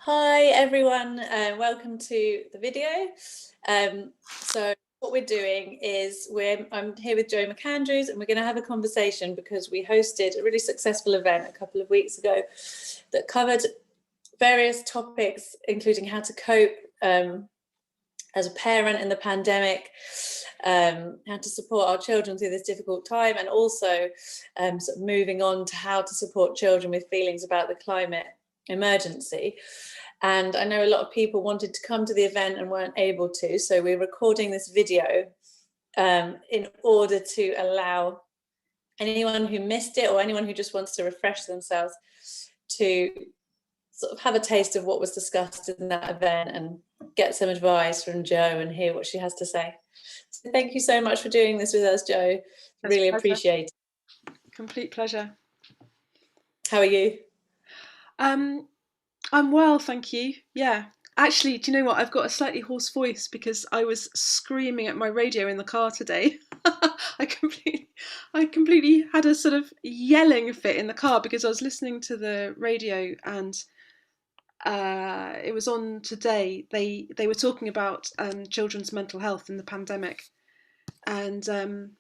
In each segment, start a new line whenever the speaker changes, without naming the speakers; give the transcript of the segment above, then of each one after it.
Hi everyone, welcome to the video. So what we're doing is I'm here with Joe McAndrews, and we're going to have a conversation because we hosted a really successful event a couple of weeks ago that covered various topics, including how to cope as a parent in the pandemic, how to support our children through this difficult time, and also sort of moving on to how to support children with feelings about the climate emergency. And I know a lot of people wanted to come to the event and weren't able to, so we're recording this video in order to allow anyone who missed it or anyone who just wants to refresh themselves to sort of have a taste of what was discussed in that event and get some advice from Jo and hear what she has to say. So thank you so much for doing this with us, Jo. Really appreciate it.
Complete pleasure.
How are you?
I'm well, thank you. Yeah. Actually, do you know what? I've got a slightly hoarse voice because I was screaming at my radio in the car today. I completely had a sort of yelling fit in the car because I was listening to the radio and it was on today. They were talking about children's mental health in the pandemic, and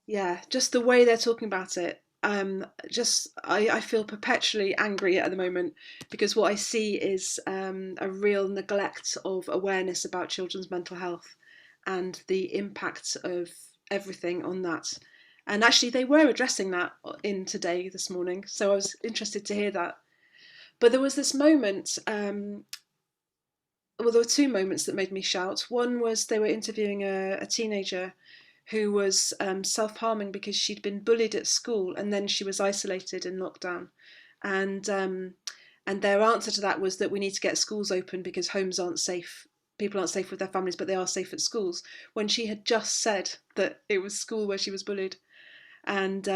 yeah, just the way they're talking about it. I feel perpetually angry at the moment because what I see is a real neglect of awareness about children's mental health and the impact of everything on that. And actually, they were addressing that in Today this morning, so I was interested to hear that. But there was this moment. Well, there were two moments that made me shout. One was they were interviewing a teenager who was self-harming because she'd been bullied at school and then she was isolated in lockdown, and their answer to that was that we need to get schools open because homes aren't safe. People aren't safe with their families, but they are safe at schools. When she had just said that it was school where she was bullied, and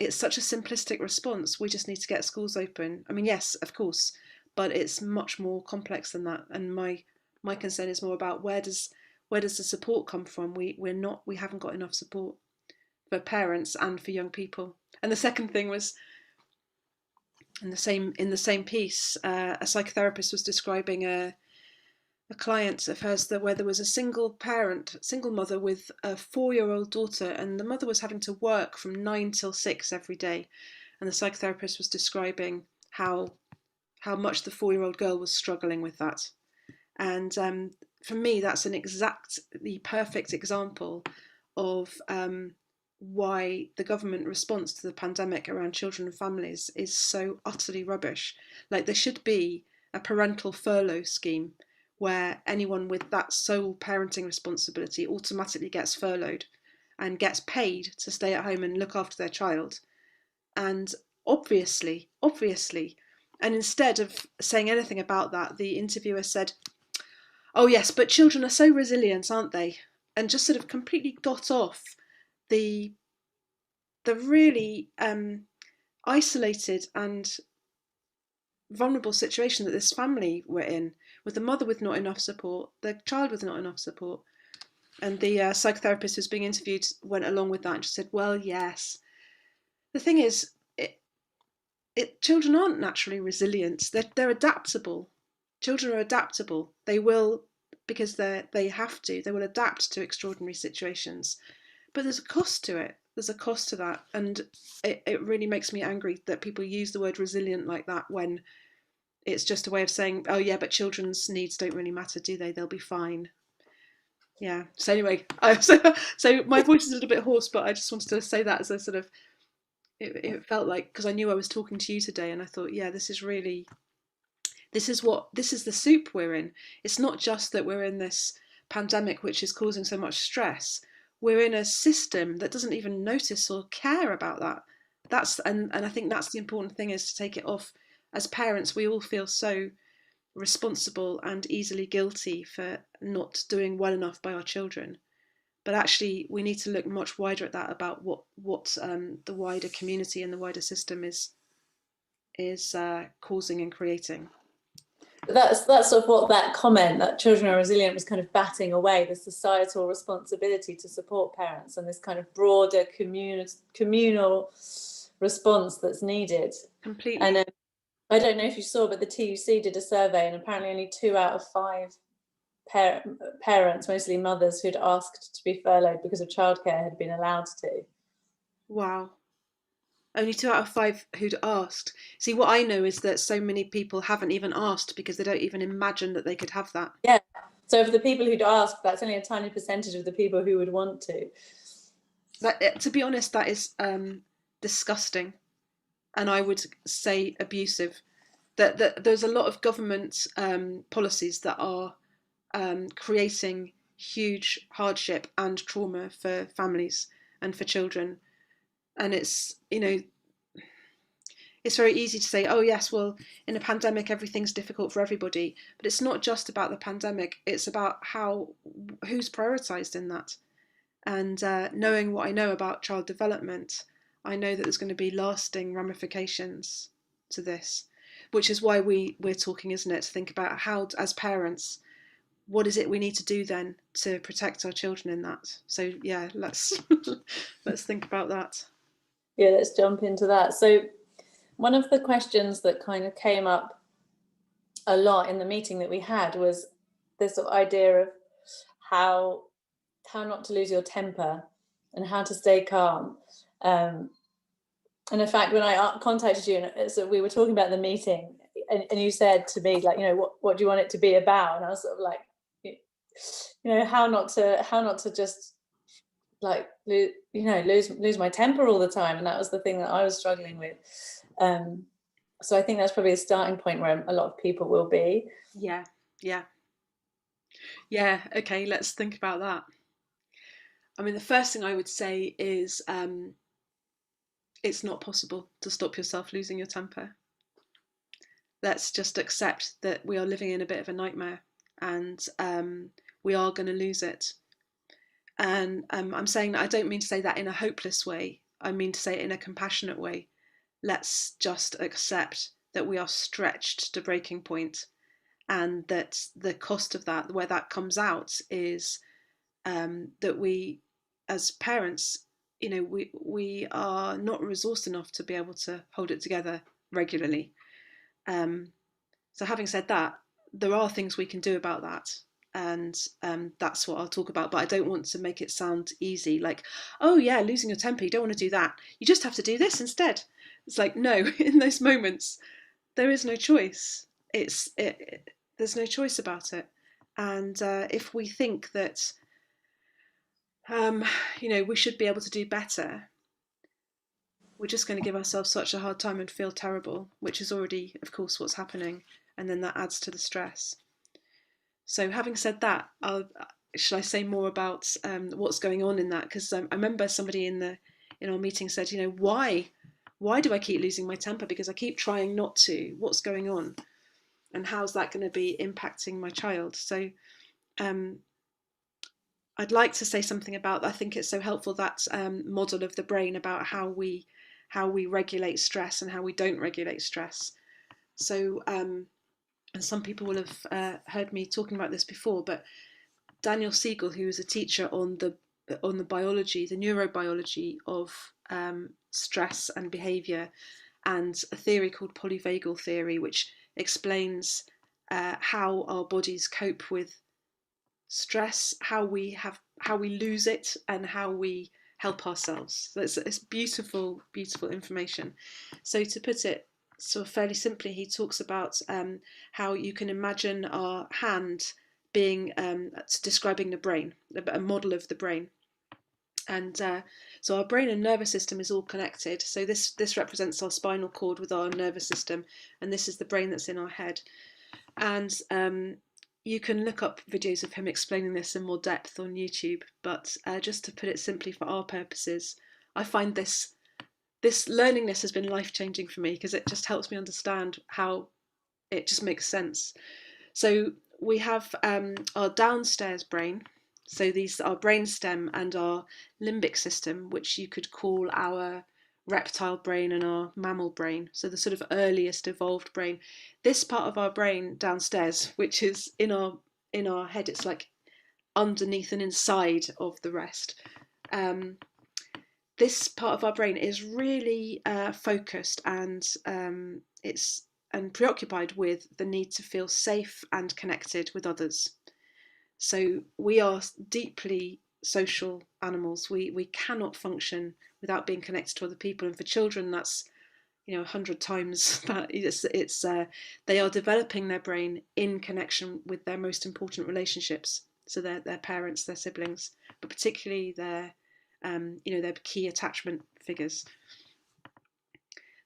it's such a simplistic response. We just need to get schools open. I mean, yes, of course, but it's much more complex than that. And my concern is more about where does the support come from? We haven't got enough support for parents and for young people. And the second thing was in the same piece, a psychotherapist was describing a client of hers where there was a single mother with a 4-year-old daughter, and the mother was having to work from 9 till 6 every day, and the psychotherapist was describing how much the 4-year-old girl was struggling with that. And for me, that's the perfect example of why the government response to the pandemic around children and families is so utterly rubbish. Like, there should be a parental furlough scheme where anyone with that sole parenting responsibility automatically gets furloughed and gets paid to stay at home and look after their child. And obviously, and instead of saying anything about that, the interviewer said, "Oh yes, but children are so resilient, aren't they?" And just sort of completely got off the really isolated and vulnerable situation that this family were in, with the mother with not enough support, the child with not enough support. And the psychotherapist who's being interviewed went along with that and just said, well, yes. The thing is, children aren't naturally resilient. They're adaptable. Children are adaptable. They will, because they have to, they will adapt to extraordinary situations. But there's a cost to it. There's a cost to that. And it really makes me angry that people use the word resilient like that when it's just a way of saying, oh yeah, but children's needs don't really matter, do they? They'll be fine. Yeah. So anyway, so my voice is a little bit hoarse, but I just wanted to say that as a sort of, it felt like, because I knew I was talking to you today, and I thought, yeah, this is the soup we're in. It's not just that we're in this pandemic which is causing so much stress. We're in a system that doesn't even notice or care about that. And I think that's the important thing, is to take it off. As parents, we all feel so responsible and easily guilty for not doing well enough by our children. But actually, we need to look much wider at that, about what the wider community and the wider system is causing and creating.
That's sort of what that comment, that children are resilient, was kind of batting away, the societal responsibility to support parents and this kind of broader communal response that's needed.
Completely.
And I don't know if you saw, but the TUC did a survey, and apparently only 2 out of 5 parents, mostly mothers, who'd asked to be furloughed because of childcare had been allowed to.
Wow. Only 2 out of 5 who'd asked. See, what I know is that so many people haven't even asked because they don't even imagine that they could have that.
Yeah. So for the people who'd asked, that's only a tiny percentage of the people who would want to.
To be honest, that is disgusting, and I would say abusive. That there's a lot of government policies that are creating huge hardship and trauma for families and for children, and it's it's very easy to say, oh yes, well, in a pandemic everything's difficult for everybody, but it's not just about the pandemic, it's about who's prioritized in that. And knowing what I know about child development, I know that there's going to be lasting ramifications to this, which is why we're talking, isn't it, to think about how, as parents, what is it we need to do then to protect our children in that. So yeah, let's let's think about that.
Yeah, let's jump into that. So one of the questions that kind of came up a lot in the meeting that we had was this sort of idea of how not to lose your temper and how to stay calm. And in fact, when I contacted you, and so we were talking about the meeting, and you said to me, like, what do you want it to be about? And I was sort of like, how not to just like lose my temper all the time. And that was the thing that I was struggling with. So I think that's probably a starting point where a lot of people will be.
Yeah. Okay, let's think about that. I mean, the first thing I would say is it's not possible to stop yourself losing your temper. Let's just accept that we are living in a bit of a nightmare, and we are going to lose it. And I'm saying that I don't mean to say that in a hopeless way. I mean to say it in a compassionate way. Let's just accept that we are stretched to breaking point, and that the cost of that, where that comes out, is that we, as parents, we are not resourced enough to be able to hold it together regularly. So having said that, there are things we can do about that, and that's what I'll talk about. But I don't want to make it sound easy, like, oh yeah, losing your temper, you don't want to do that, you just have to do this instead. It's like, no, in those moments there is no choice. There's no choice about it. And if we think that we should be able to do better, we're just going to give ourselves such a hard time and feel terrible, which is already, of course, what's happening. And then that adds to the stress. So having said that, should I say more about what's going on in that? Because I remember somebody in our meeting said, why do I keep losing my temper? Because I keep trying not to. What's going on? And how's that going to be impacting my child? So I'd like to say something about, I think it's so helpful, that model of the brain about how we regulate stress and how we don't regulate stress. So, and some people will have heard me talking about this before, but Daniel Siegel, who is a teacher on the biology, the neurobiology of stress and behaviour, and a theory called Polyvagal Theory, which explains how our bodies cope with stress, how we lose it, and how we help ourselves. So it's beautiful, beautiful information. So to put it sort of fairly simply, he talks about how you can imagine our hand being describing the brain, a model of the brain. And so our brain and nervous system is all connected. So this represents our spinal cord with our nervous system, and this is the brain that's in our head. And you can look up videos of him explaining this in more depth on YouTube, but just to put it simply for our purposes, I find this learning this has been life-changing for me, because it just helps me understand how it just makes sense. So we have our downstairs brain, so these are our brainstem and our limbic system, which you could call our reptile brain and our mammal brain, so the sort of earliest evolved brain. This part of our brain downstairs, which is in our head, it's like underneath and inside of the rest. This part of our brain is really focused, and it's and preoccupied with the need to feel safe and connected with others. So we are deeply social animals. We cannot function without being connected to other people. And for children, that's 100 times that. They are developing their brain in connection with their most important relationships. So their parents, their siblings, but particularly their key attachment figures.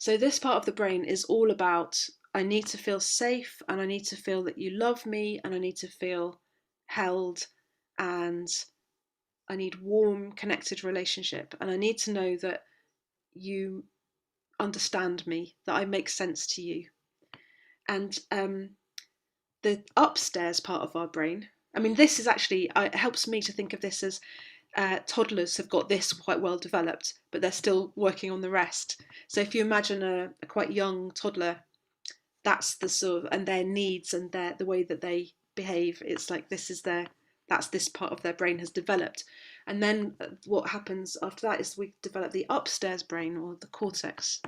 So this part of the brain is all about, I need to feel safe, and I need to feel that you love me, and I need to feel held, and I need warm, connected relationship, and I need to know that you understand me, that I make sense to you. And the upstairs part of our brain, I mean, this is actually, it helps me to think of this as toddlers have got this quite well developed, but they're still working on the rest. So if you imagine a quite young toddler, that's the sort of, and their needs and the way that they behave, it's like this part of their brain has developed. And then what happens after that is we develop the upstairs brain, or the cortex.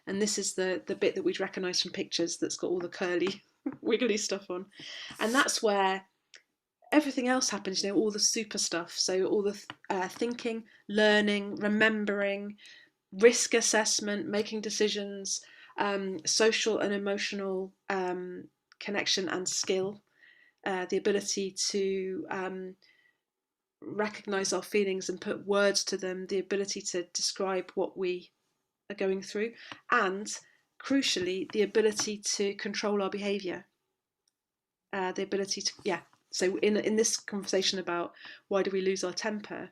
And this is the bit that we'd recognise from pictures, that's got all the curly, wiggly stuff on. And that's where everything else happens, all the super stuff. So all the thinking, learning, remembering, risk assessment, making decisions, social and emotional connection and skill, the ability to recognise our feelings and put words to them, the ability to describe what we are going through, and crucially, the ability to control our behaviour. The ability to, So in this conversation about why do we lose our temper,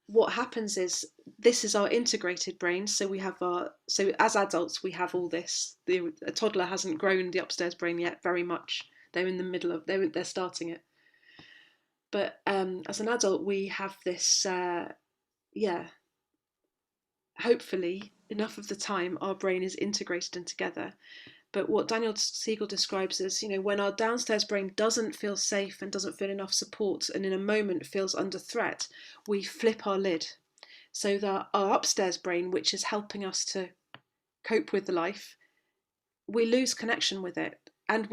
what happens is, this is our integrated brain. So so as adults we have all this. A toddler hasn't grown the upstairs brain yet very much. They're in the middle of, they're starting it. But as an adult we have this, hopefully enough of the time our brain is integrated and together. But what Daniel Siegel describes as, when our downstairs brain doesn't feel safe and doesn't feel enough support, and in a moment feels under threat, we flip our lid. So that our upstairs brain, which is helping us to cope with life, we lose connection with it. And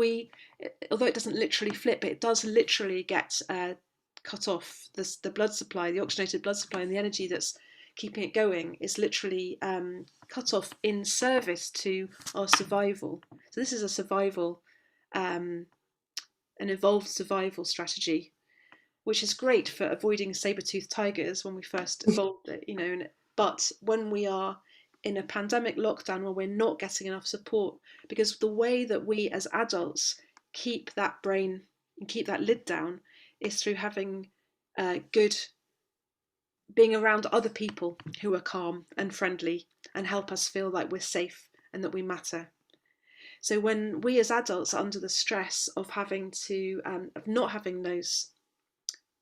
although it doesn't literally flip, it does literally get cut off. The blood supply, the oxygenated blood supply, and the energy that's keeping it going is literally cut off in service to our survival. So this is a survival, an evolved survival strategy, which is great for avoiding saber-toothed tigers when we first evolved it, but when we are in a pandemic lockdown where we're not getting enough support, because the way that we as adults keep that brain and keep that lid down is through having being around other people who are calm and friendly and help us feel like we're safe and that we matter. So when we as adults are under the stress of of not having those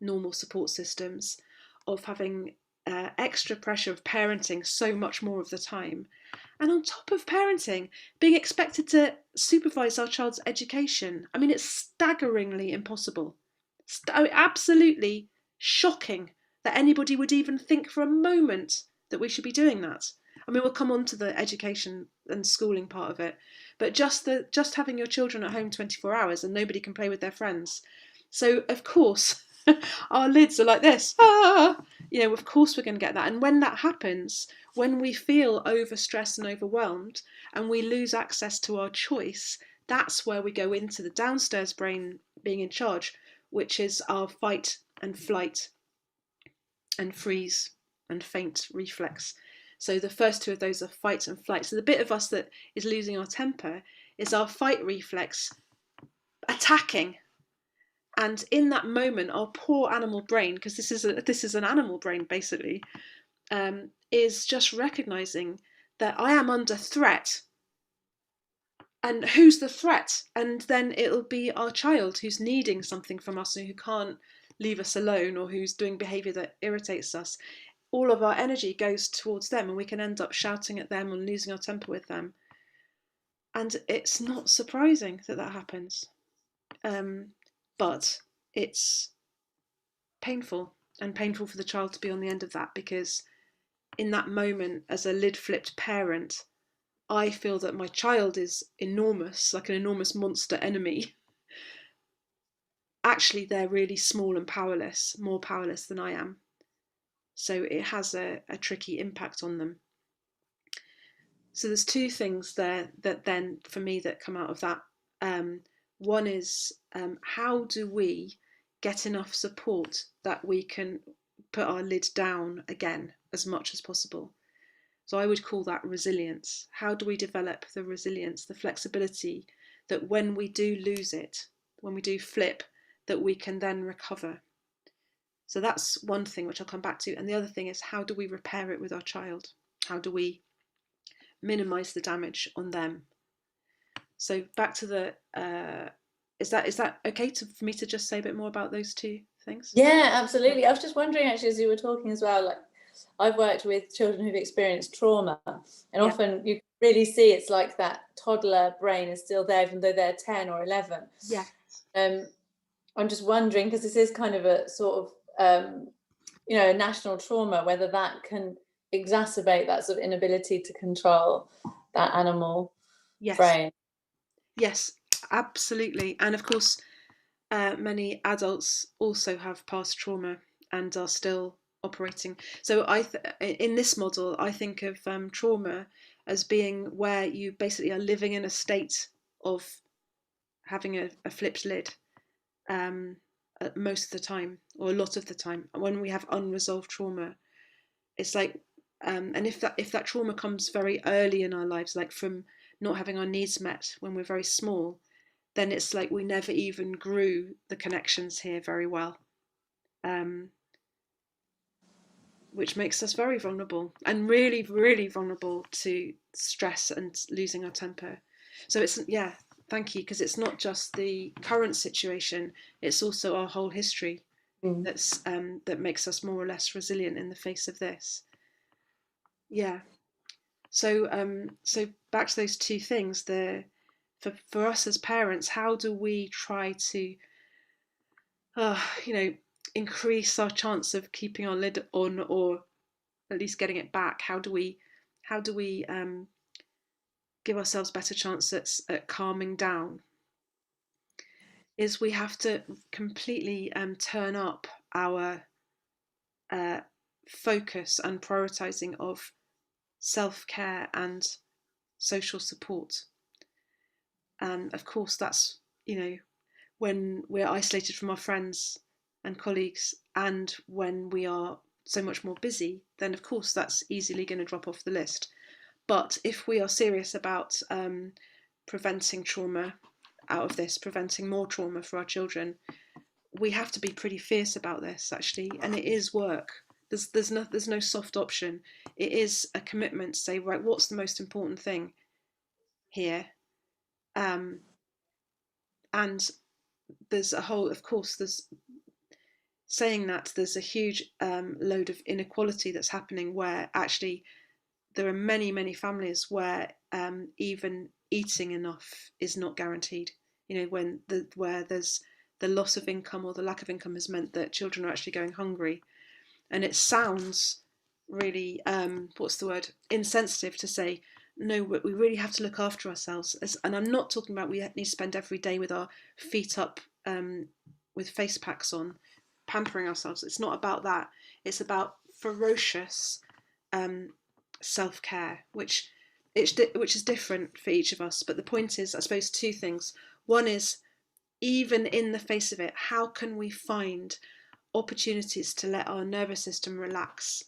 normal support systems, of having extra pressure of parenting so much more of the time, and on top of parenting, being expected to supervise our child's education, I mean, it's staggeringly impossible. Absolutely shocking that anybody would even think for a moment that we should be doing that. I mean, we'll come on to the education and schooling part of it, but just having your children at home 24 hours and nobody can play with their friends. So of course our lids are like this. Of course we're going to get that. And when that happens, when we feel overstressed and overwhelmed and we lose access to our choice, that's where we go into the downstairs brain being in charge, which is our fight and flight and freeze and faint reflex. So the first two of those are fight and flight. So the bit of us that is losing our temper is our fight reflex, attacking. And in that moment, our poor animal brain, because this is an animal brain basically, is just recognizing that I am under threat. And who's the threat? And then it'll be our child who's needing something from us, and who can't leave us alone, or who's doing behaviour that irritates us. All of our energy goes towards them, and we can end up shouting at them and losing our temper with them. And it's not surprising that happens. But it's painful, and painful for the child to be on the end of that, because in that moment, as a lid-flipped parent, I feel that my child is enormous, like an enormous monster enemy, actually they're really small and powerless, more powerless than I am. So it has a tricky impact on them. So there's two things there that then for me that come out of that. One is how do we get enough support that we can put our lid down again as much as possible? So I would call that resilience. How do we develop the resilience, the flexibility that when we do lose it, when we do flip, that we can then recover? So that's one thing which I'll come back to. And the other thing is, how do we repair it with our child? How do we minimize the damage on them? So back to the, is that okay for me to just say a bit more about those two things?
Yeah, absolutely. I was just wondering actually, as you were talking as well, like I've worked with children who've experienced trauma, and often you really see it's like that toddler brain is still there even though they're 10 or 11.
Yeah.
I'm just wondering, because this is kind of a sort of a national trauma, whether that can exacerbate that sort of inability to control that animal brain.
Yes, absolutely. And of course, many adults also have past trauma and are still operating. So in this model, I think of trauma as being where you basically are living in a state of having a flipped lid most of the time, or a lot of the time. When we have unresolved trauma, it's like, and if that trauma comes very early in our lives, like from not having our needs met when we're very small, then it's like we never even grew the connections here very well, which makes us very vulnerable and really, really vulnerable to stress and losing our temper. So it's, yeah, thank you, because it's not just the current situation, it's also our whole history that makes us more or less resilient in the face of this. Yeah. So back to those two things. For us as parents, how do we try to increase our chance of keeping our lid on, or at least getting it back? How do we give ourselves better chance at calming down? Is we have to completely turn up our focus and prioritizing of self-care and social support. And of course that's, when we're isolated from our friends and colleagues, and when we are so much more busy, then of course that's easily going to drop off the list. But if we are serious about preventing trauma out of this, preventing more trauma for our children, we have to be pretty fierce about this, actually. And it is work. There's no soft option. It is a commitment to say, right, what's the most important thing here? And there's a whole, of course, there's saying that there's a huge load of inequality that's happening, where actually there are many, many families where even eating enough is not guaranteed. Where there's the loss of income or the lack of income has meant that children are actually going hungry. And it sounds really, insensitive to say, no, we really have to look after ourselves. And I'm not talking about we need to spend every day with our feet up, with face packs on, pampering ourselves. It's not about that. It's about ferocious self-care, which is different for each of us. But the point is, I suppose, two things. One is, even in the face of it, how can we find opportunities to let our nervous system relax?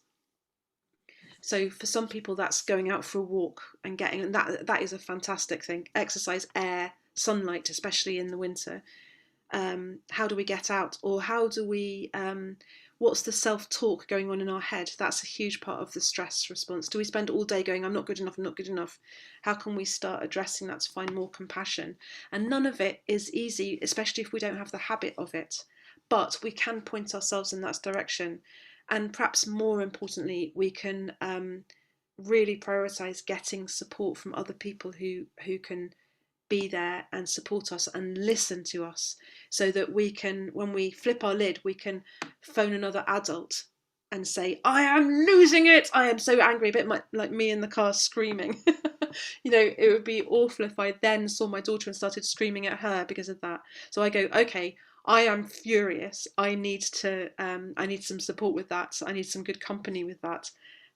So for some people that's going out for a walk and that is a fantastic thing. Exercise, air, sunlight, especially in the winter. How do we get out? Or how do we what's the self-talk going on in our head? That's a huge part of the stress response. Do we spend all day going, I'm not good enough, I'm not good enough? How can we start addressing that to find more compassion? And none of it is easy, especially if we don't have the habit of it. But we can point ourselves in that direction. And perhaps more importantly, we can really prioritise getting support from other people who can be there and support us and listen to us, so that we can, when we flip our lid, we can phone another adult and say, I am losing it, I am so angry, a bit like me in the car screaming. It would be awful if I then saw my daughter and started screaming at her because of that. So I go, okay, I am furious. I need some support with that. I need some good company with that.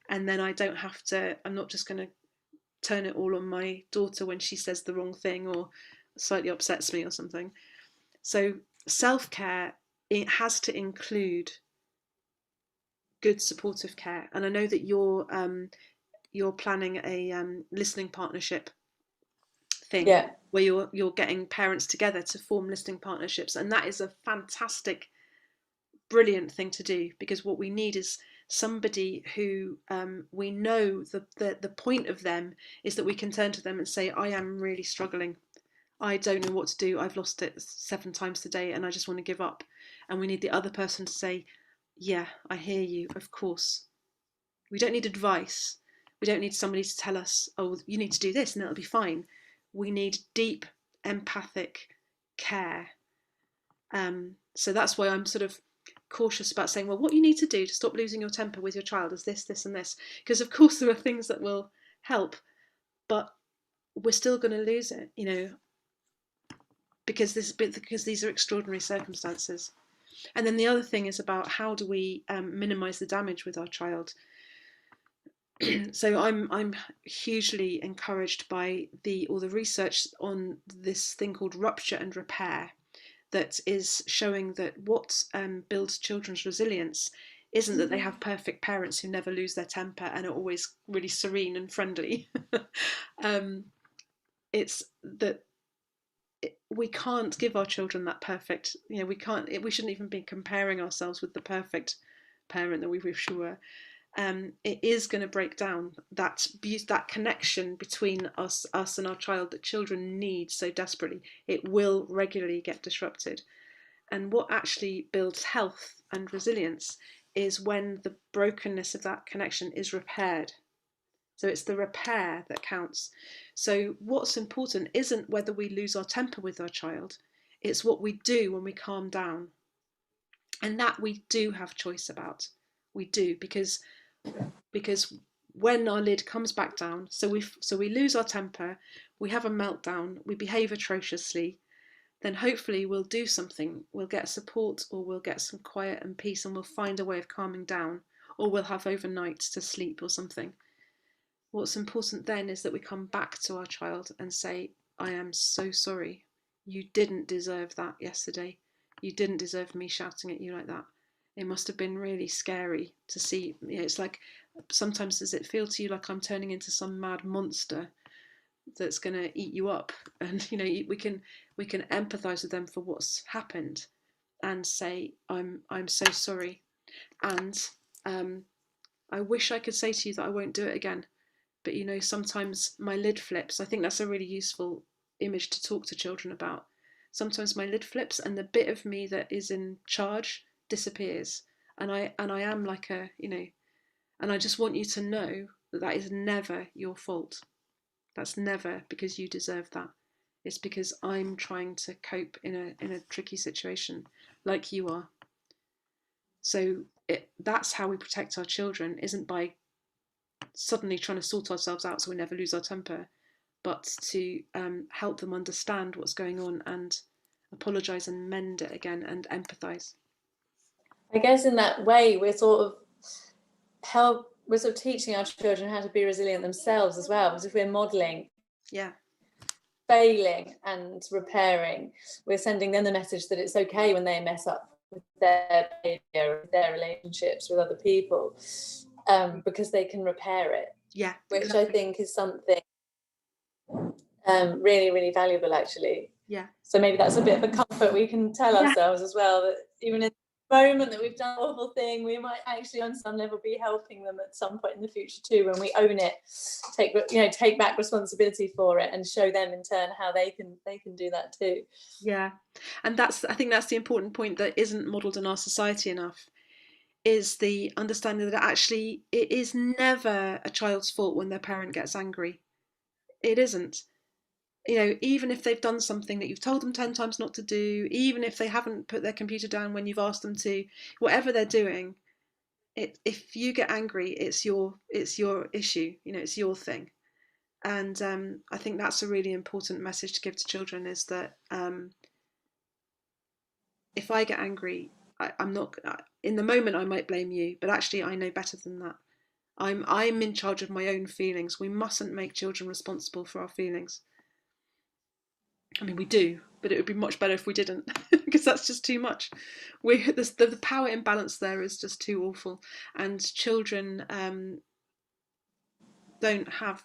And then I don't have to, I'm not just going to turn it all on my daughter when she says the wrong thing or slightly upsets me or something. So self-care, it has to include good supportive care. And I know that you're planning a listening partnership thing,
Yeah.
where you're getting parents together to form listening partnerships, and that is a fantastic, brilliant thing to do, because what we need is somebody who we know the point of them is that we can turn to them and say, I am really struggling. I don't know what to do. I've lost it 7 times today and I just want to give up. And we need the other person to say, yeah, I hear you, of course. We don't need advice. We don't need somebody to tell us, oh, you need to do this and it'll be fine. We need deep, empathic care. So that's why I'm sort of cautious about saying, well, what you need to do to stop losing your temper with your child is this, this, and this. Because of course there are things that will help, but we're still going to lose it, because these are extraordinary circumstances. And then the other thing is about how do we minimise the damage with our child. So I'm hugely encouraged by all the research on this thing called rupture and repair, that is showing that what builds children's resilience isn't that they have perfect parents who never lose their temper and are always really serene and friendly. It's that we can't give our children that perfect, we shouldn't even be comparing ourselves with the perfect parent that we wish we were. It is going to break down that connection between us and our child that children need so desperately. It will regularly get disrupted. And what actually builds health and resilience is when the brokenness of that connection is repaired. So it's the repair that counts. So what's important isn't whether we lose our temper with our child, it's what we do when we calm down. And that we do have choice about. We do, because when our lid comes back down, so we lose our temper, we have a meltdown, we behave atrociously, then hopefully we'll do something. We'll get support, or we'll get some quiet and peace, and we'll find a way of calming down, or we'll have overnights to sleep or something. What's important then is that we come back to our child and say, I am so sorry. You didn't deserve that yesterday. You didn't deserve me shouting at you like that. It must have been really scary to see. It's like, sometimes does it feel to you like I'm turning into some mad monster that's going to eat you up? And we can empathise with them for what's happened and say, I'm so sorry, and I wish I could say to you that I won't do it again. But sometimes my lid flips. I think that's a really useful image to talk to children about. Sometimes my lid flips and the bit of me that is in charge disappears, and I am like and I just want you to know that is never your fault. That's never because you deserve that. It's because I'm trying to cope in a tricky situation like you are. So that's how we protect our children, isn't by suddenly trying to sort ourselves out so we never lose our temper, but to help them understand what's going on and apologise and mend it again and empathise.
I guess in that way we're sort of teaching our children how to be resilient themselves as well, because if we're modelling failing and repairing, we're sending them the message that it's okay when they mess up with their behaviour, with their relationships with other people, because they can repair it. Which exactly. I think is something really, really valuable, actually. So maybe that's a bit of a comfort we can tell ourselves as well, that even in the moment that we've done an awful thing, we might actually on some level be helping them at some point in the future too, when we own it, take back responsibility for it, and show them in turn how they can do that too.
And I think that's the important point that isn't modelled in our society enough, is the understanding that actually it is never a child's fault when their parent gets angry. It isn't. Even if they've done something that you've told them 10 times not to do, even if they haven't put their computer down when you've asked them to, whatever they're doing, if you get angry, it's your issue, it's your thing. And I think that's a really important message to give to children, is that if I get angry, I'm not, in the moment I might blame you, but actually I know better than that. I'm in charge of my own feelings. We mustn't make children responsible for our feelings. I mean, we do, but it would be much better if we didn't, because that's just too much. The power imbalance there is just too awful, and children don't have.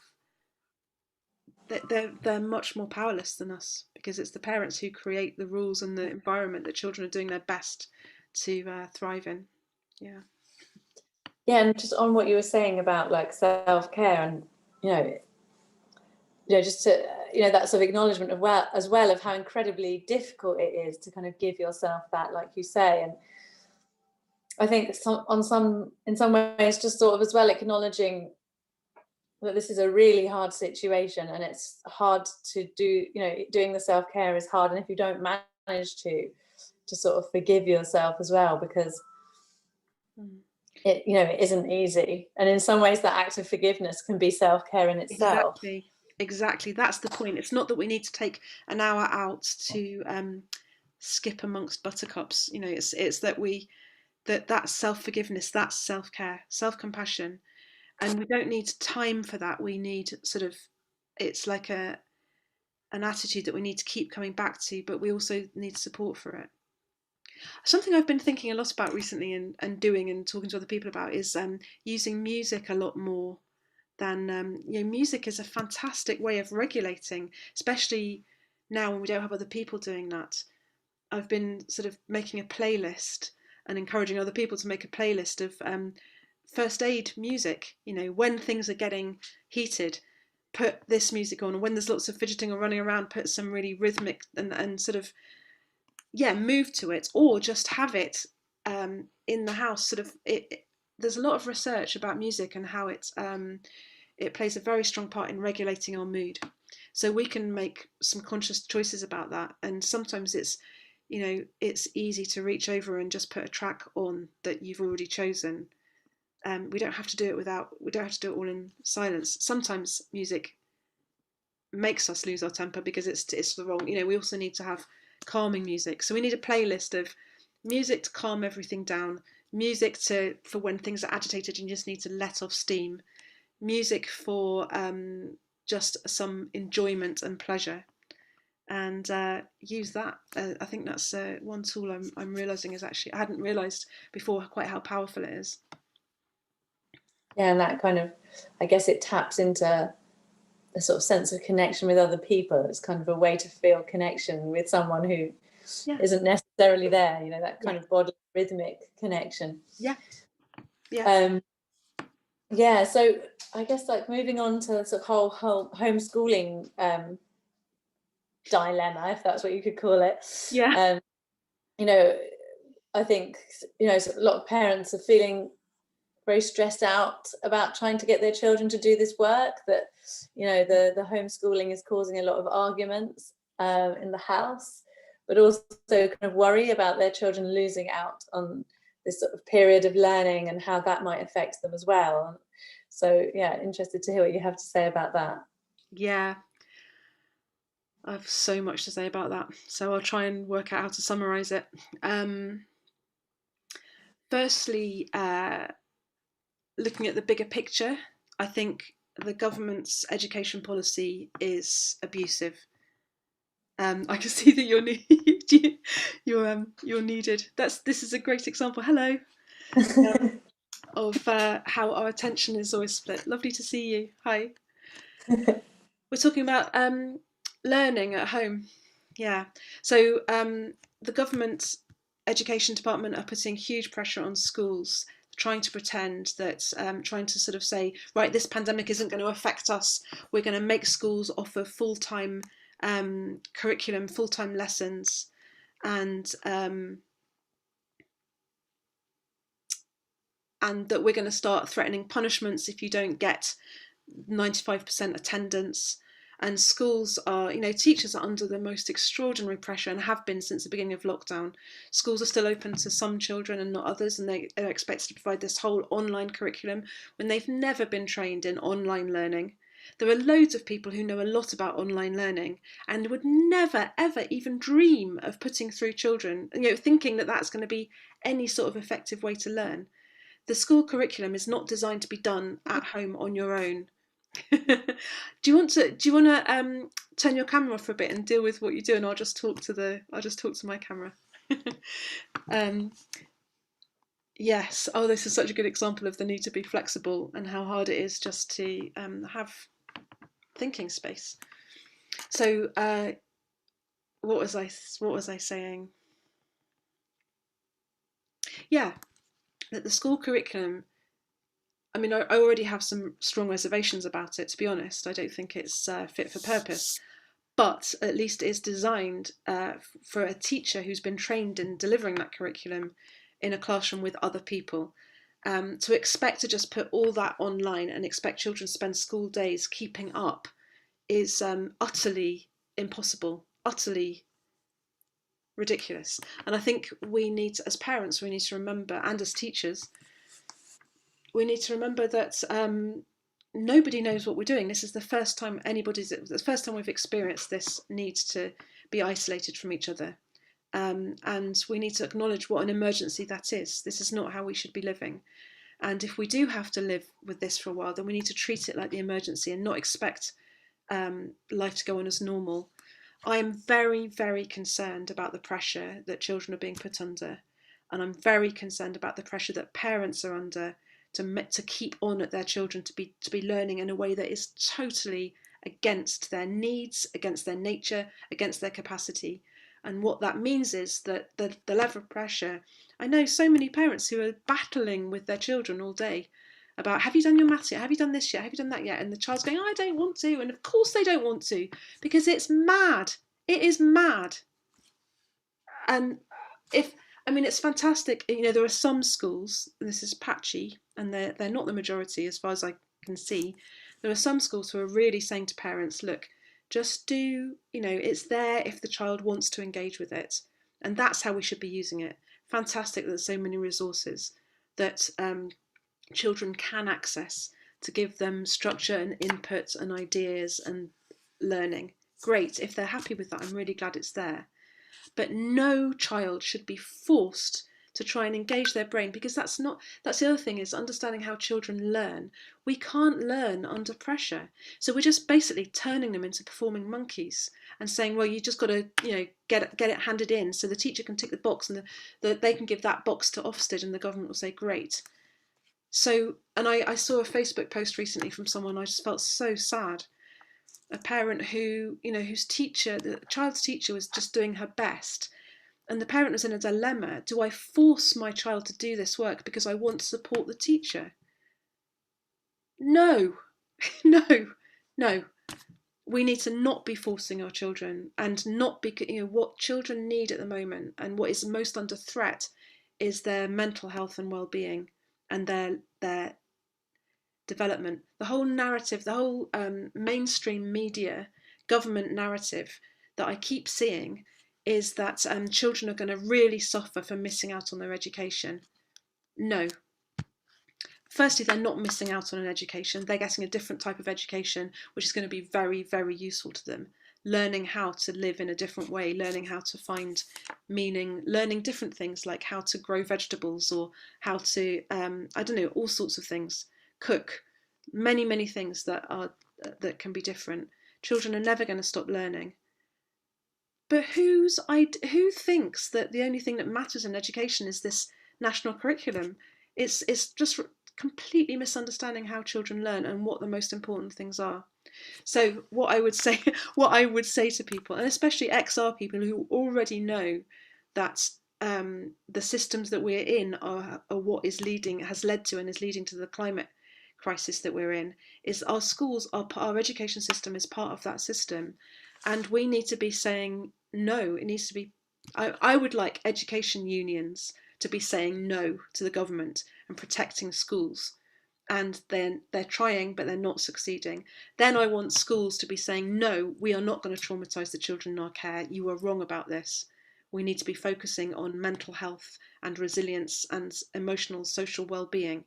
They're much more powerless than us, because it's the parents who create the rules and the environment that children are doing their best to thrive in. Yeah.
Yeah, and just on what you were saying about like self-care, and just to that sort of acknowledgement of as well of how incredibly difficult it is to kind of give yourself that, like you say. And I think in some ways just sort of as well acknowledging that this is a really hard situation, and it's hard to do. Doing the self-care is hard, and if you don't manage to sort of forgive yourself as well, because it isn't easy, and in some ways that act of forgiveness can be self-care in itself.
Exactly, that's the point. It's not that we need to take an hour out to skip amongst buttercups. It's that self-forgiveness, that's self-care, self-compassion, and we don't need time for that. We need it's like an attitude that we need to keep coming back to, but we also need support for it. Something I've been thinking a lot about recently, and doing and talking to other people about, is using music a lot more than music is a fantastic way of regulating, especially now when we don't have other people doing that. I've been sort of making a playlist and encouraging other people to make a playlist of first aid music. When things are getting heated, put this music on, and when there's lots of fidgeting or running around, put some really rhythmic and sort of move to it, or just have it in the house. There's a lot of research about music and how it plays a very strong part in regulating our mood. So we can make some conscious choices about that. And sometimes it's easy to reach over and just put a track on that you've already chosen. We don't have to do it all in silence. Sometimes music makes us lose our temper because it's the wrong. We also need to have calming music. So we need a playlist of music to calm everything down, music for when things are agitated and you just need to let off steam, music for just some enjoyment and pleasure, and use that. I think that's one tool I'm realising is actually, I hadn't realised before quite how powerful it is.
Yeah, and that kind of, I guess it taps into a sort of sense of connection with other people. It's kind of a way to feel connection with someone who isn't necessarily there, that kind of bodily rhythmic connection.
Yeah.
So I guess like moving on to sort of whole homeschooling dilemma, if that's what you could call it. I think a lot of parents are feeling very stressed out about trying to get their children to do this work, that the homeschooling is causing a lot of arguments in the house, but also kind of worry about their children losing out on this sort of period of learning and how that might affect them as well. So interested to hear what you have to say about that.
I have so much to say about that, so I'll try and work out how to summarise it. Firstly, looking at the bigger picture, I think the government's education policy is abusive. I can see that you're needed. This is a great example. Hello. Of how our attention is always split. Lovely to see you. Hi. We're talking about learning at home. So the government education department are putting huge pressure on schools, trying to pretend that, trying to sort of say, right, this pandemic isn't going to affect us. We're going to make schools offer full-time curriculum, full-time lessons, and that we're going to start threatening punishments if you don't get 95% attendance. And schools are, teachers are under the most extraordinary pressure and have been since the beginning of lockdown. Schools are still open to some children and not others, and they are expected to provide this whole online curriculum when they've never been trained in online learning. There are loads of people who know a lot about online learning and would never, ever even dream of putting through children, thinking that that's going to be any sort of effective way to learn. The school curriculum is not designed to be done at home on your own. Do you want to turn your camera off for a bit and deal with what you do, and I'll just talk to my camera. Yes. Oh, this is such a good example of the need to be flexible and how hard it is just to have thinking space. So, what was I saying? Yeah, that the school curriculum. I mean, I already have some strong reservations about it. To be honest, I don't think it's fit for purpose. But at least it is designed for a teacher who's been trained in delivering that curriculum in a classroom with other people. To expect to just put all that online and expect children to spend school days keeping up is utterly impossible, utterly ridiculous. And I think as parents, we need to remember, and as teachers, we need to remember that nobody knows what we're doing. This is the first time we've experienced this need to be isolated from each other. And we need to acknowledge what an emergency that is. This is not how we should be living. And if we do have to live with this for a while, then we need to treat it like the emergency and not expect life to go on as normal. I am very, very concerned about the pressure that children are being put under. And I'm very concerned about the pressure that parents are under to keep on at their children to be learning in a way that is totally against their needs, against their nature, against their capacity. And what that means is that the level of pressure, I know so many parents who are battling with their children all day about, have you done your maths yet? Have you done this yet? Have you done that yet? And the child's going, I don't want to. And of course they don't want to, because it's mad. It is mad. And it's fantastic. There are some schools, and this is patchy, and they're not the majority as far as I can see. There are some schools who are really saying to parents, look, just do, it's there if the child wants to engage with it. And that's how we should be using it. Fantastic that there's so many resources that children can access to give them structure and input and ideas and learning. Great. If they're happy with that, I'm really glad it's there. But no child should be forced to try and engage their brain, because that's the other thing, is understanding how children learn. We can't learn under pressure. So we're just basically turning them into performing monkeys and saying, well, you just got to, get it handed in so the teacher can tick the box and they can give that box to Ofsted and the government will say, great. So, and I saw a Facebook post recently from someone, I just felt so sad. A parent who, whose teacher, the child's teacher, was just doing her best. And the parent was in a dilemma. Do I force my child to do this work because I want to support the teacher? No, no. We need to not be forcing our children, and not be, what children need at the moment and what is most under threat is their mental health and well-being and their development. The whole narrative, the whole mainstream media, government narrative that I keep seeing is that children are going to really suffer for missing out on their education. No. Firstly, they're not missing out on an education. They're getting a different type of education, which is going to be very, very useful to them. Learning how to live in a different way, learning how to find meaning, learning different things like how to grow vegetables or how to, all sorts of things. Cook, many things that can be different. Children are never going to stop learning. But who thinks that the only thing that matters in education is this national curriculum? It's just completely misunderstanding how children learn and what the most important things are. So what I would say to people, and especially XR people who already know that the systems that we're in are what has led to and is leading to the climate crisis that we're in, is our schools, our education system is part of that system. And we need to be saying no. It needs to be, I would like education unions to be saying no to the government and protecting schools. And then they're trying, but they're not succeeding. Then I want schools to be saying, no, we are not going to traumatise the children in our care. You are wrong about this. We need to be focusing on mental health and resilience and emotional, social well-being.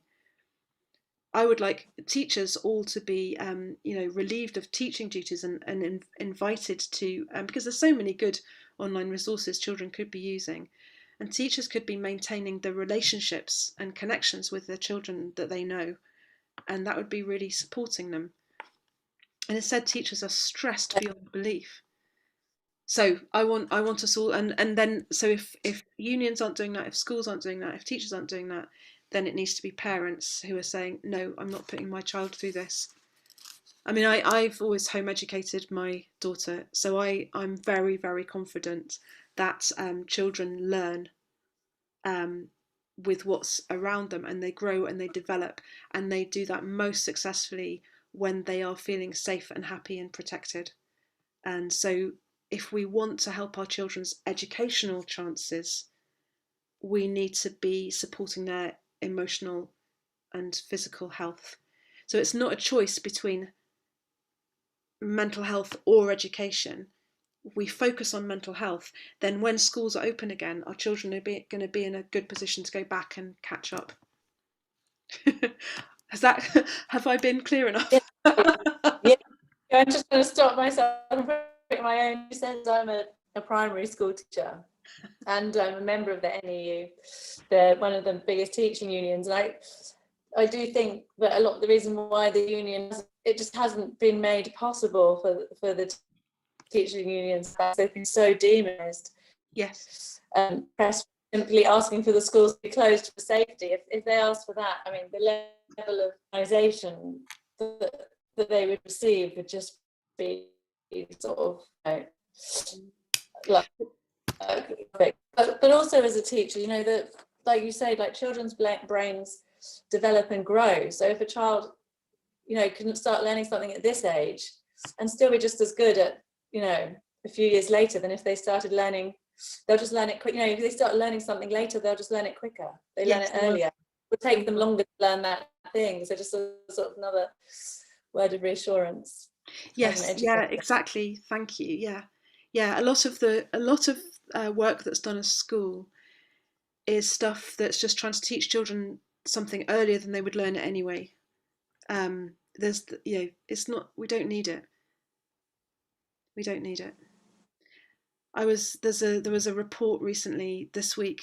I would like teachers all to be, relieved of teaching duties and invited to, because there's so many good online resources children could be using, and teachers could be maintaining the relationships and connections with their children that they know, and that would be really supporting them. And instead, teachers are stressed beyond belief. So I want us all, and then so if unions aren't doing that, if schools aren't doing that, if teachers aren't doing that, then it needs to be parents who are saying, no, I'm not putting my child through this. I mean, I've always home educated my daughter, so I'm very, very confident that children learn with what's around them, and they grow and they develop, and they do that most successfully when they are feeling safe and happy and protected. And so if we want to help our children's educational chances, we need to be supporting their emotional and physical health. So it's not a choice between mental health or education. We focus on mental health, then when schools are open again, our children are going to be in a good position to go back and catch up. Have I been clear enough?
Yeah, I'm just going to stop myself from putting my own sense. I'm a primary school teacher, and I'm a member of the NEU. They're one of the biggest teaching unions. And I do think that a lot of the reason why the union, it just hasn't been made possible for the teaching unions, they've been so demonised.
Yes.
Press simply asking for the schools to be closed for safety. If they ask for that, I mean, the level of organisation that they would receive would just be sort of but also as a teacher, that, like you say, like children's brains develop and grow. So if a child, can start learning something at this age and still be just as good at, a few years later than if they started learning, they'll just learn it quick. If they start learning something later, they'll just learn it quicker. They learn it earlier. It would take them longer to learn that thing. So just a sort of another word of reassurance.
Yes, yeah, exactly. Thank you. Yeah. A lot of work that's done at school is stuff that's just trying to teach children something earlier than they would learn it anyway. It's not. We don't need it. We don't need it. There was a report recently this week